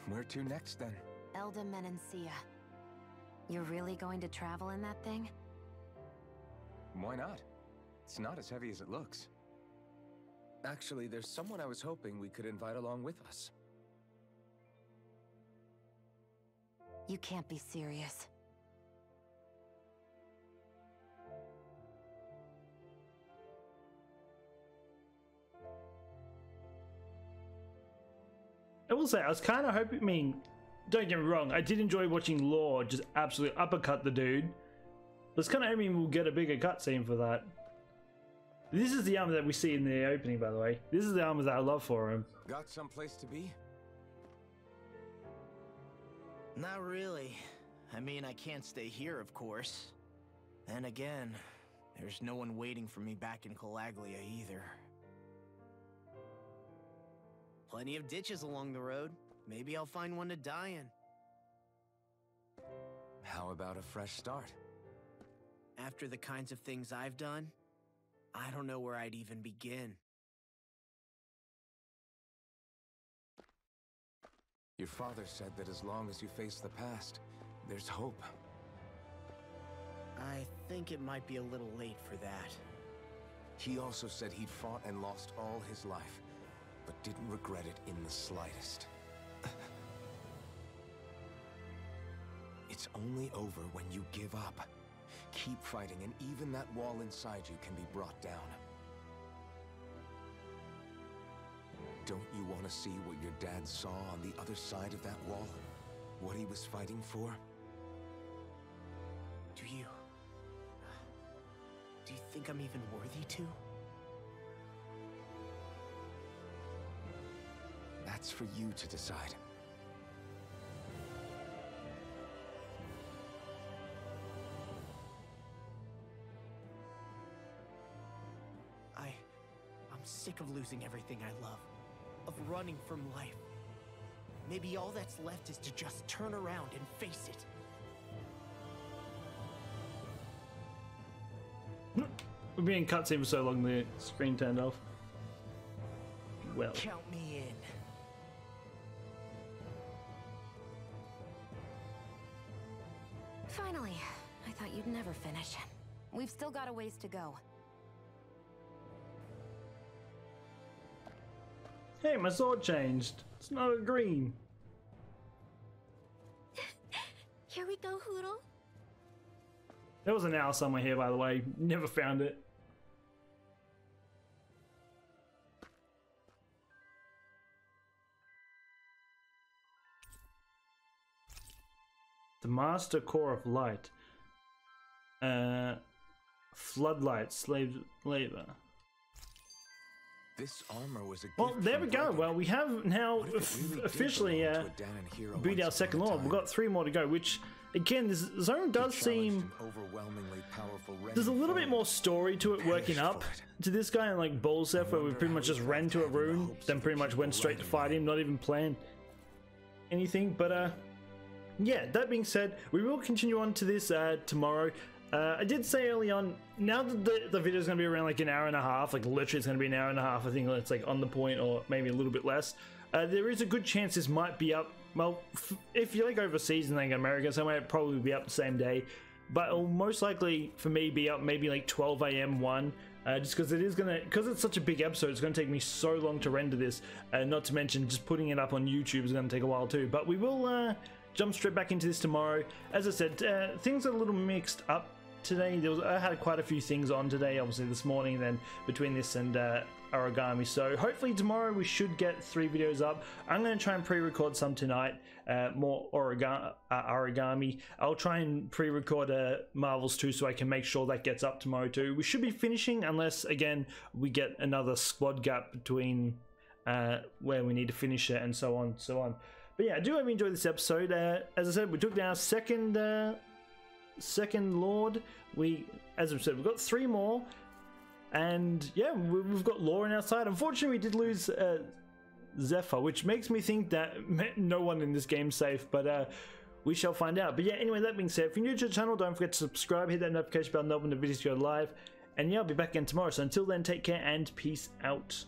Where to next, then? Elda Menencia. You're really going to travel in that thing? Why not? It's not as heavy as it looks. Actually, there's someone I was hoping we could invite along with us. You can't be serious. I will say, I was kind of hoping, I mean, don't get me wrong, I did enjoy watching Law just absolutely uppercut the dude. But it's kind of hoping we'll get a bigger cutscene for that. This is the armor that we see in the opening, by the way. This is the armor that I love for him. Got someplace to be? Not really. I mean, I can't stay here, of course. Then again, there's no one waiting for me back in Cylaglia either. Plenty of ditches along the road. Maybe I'll find one to die in. How about a fresh start? After the kinds of things I've done, I don't know where I'd even begin. Your father said that as long as you face the past, there's hope. I think it might be a little late for that. He also said he'd fought and lost all his life, but didn't regret it in the slightest. It's only over when you give up. Keep fighting, and even that wall inside you can be brought down. Don't you want to see what your dad saw on the other side of that wall? What he was fighting for? Do you think I'm even worthy to? That's for you to decide. I'm sick of losing everything I love, of running from life. Maybe all that's left is to just turn around and face it. we've been in cutscene for so long the screen turned off. Well. Count me in. Finally. I thought you'd never finish. We've still got a ways to go. Hey, my sword changed. It's not a green. Here we go, Hoodle. There was an owl somewhere here, by the way. Never found it. The Master Core of Light. Floodlight, slave labor. This armor was a gift. Well, there we go. Dragon. Well, we have now officially beat our second lord. We've got 3 more to go, which, again, this zone does seem... There's a little bit more story to it working up to this guy, and like Bolsef, where we pretty much just ran to a room, then pretty much went straight to fight him, not even planned anything. But, yeah, that being said, we will continue on to this tomorrow. I did say early on, now that the video is going to be around like an hour and a half, like literally it's going to be an hour and a half, I think it's like on the point or maybe a little bit less, there is a good chance this might be up, well, if you're like overseas in like America somewhere, it'll probably be up the same day, but it'll most likely for me be up maybe like 12 AM 1, just because because it's such a big episode, it's going to take me so long to render this, not to mention just putting it up on YouTube is going to take a while too, but we will jump straight back into this tomorrow. As I said, things are a little mixed up today. I had quite a few things on today, obviously this morning, then between this and origami, so hopefully tomorrow we should get 3 videos up. I'm going to try and pre-record some tonight, more origami. I'll try and pre-record Marvels 2 so I can make sure that gets up tomorrow too. We should be finishing, unless again we get another squad gap between where we need to finish it and so on. But yeah, I do hope you enjoyed this episode. As I said, we took down our second lord. As I said, we've got 3 more, and yeah, we've got Law on our side. Unfortunately, we did lose Zephyr, which makes me think that no one in this game's safe, but we shall find out. But yeah, anyway, that being said, if you're new to the channel, don't forget to subscribe, hit that notification bell, and open the videos go live, and yeah, I'll be back again tomorrow. So until then, take care and peace out.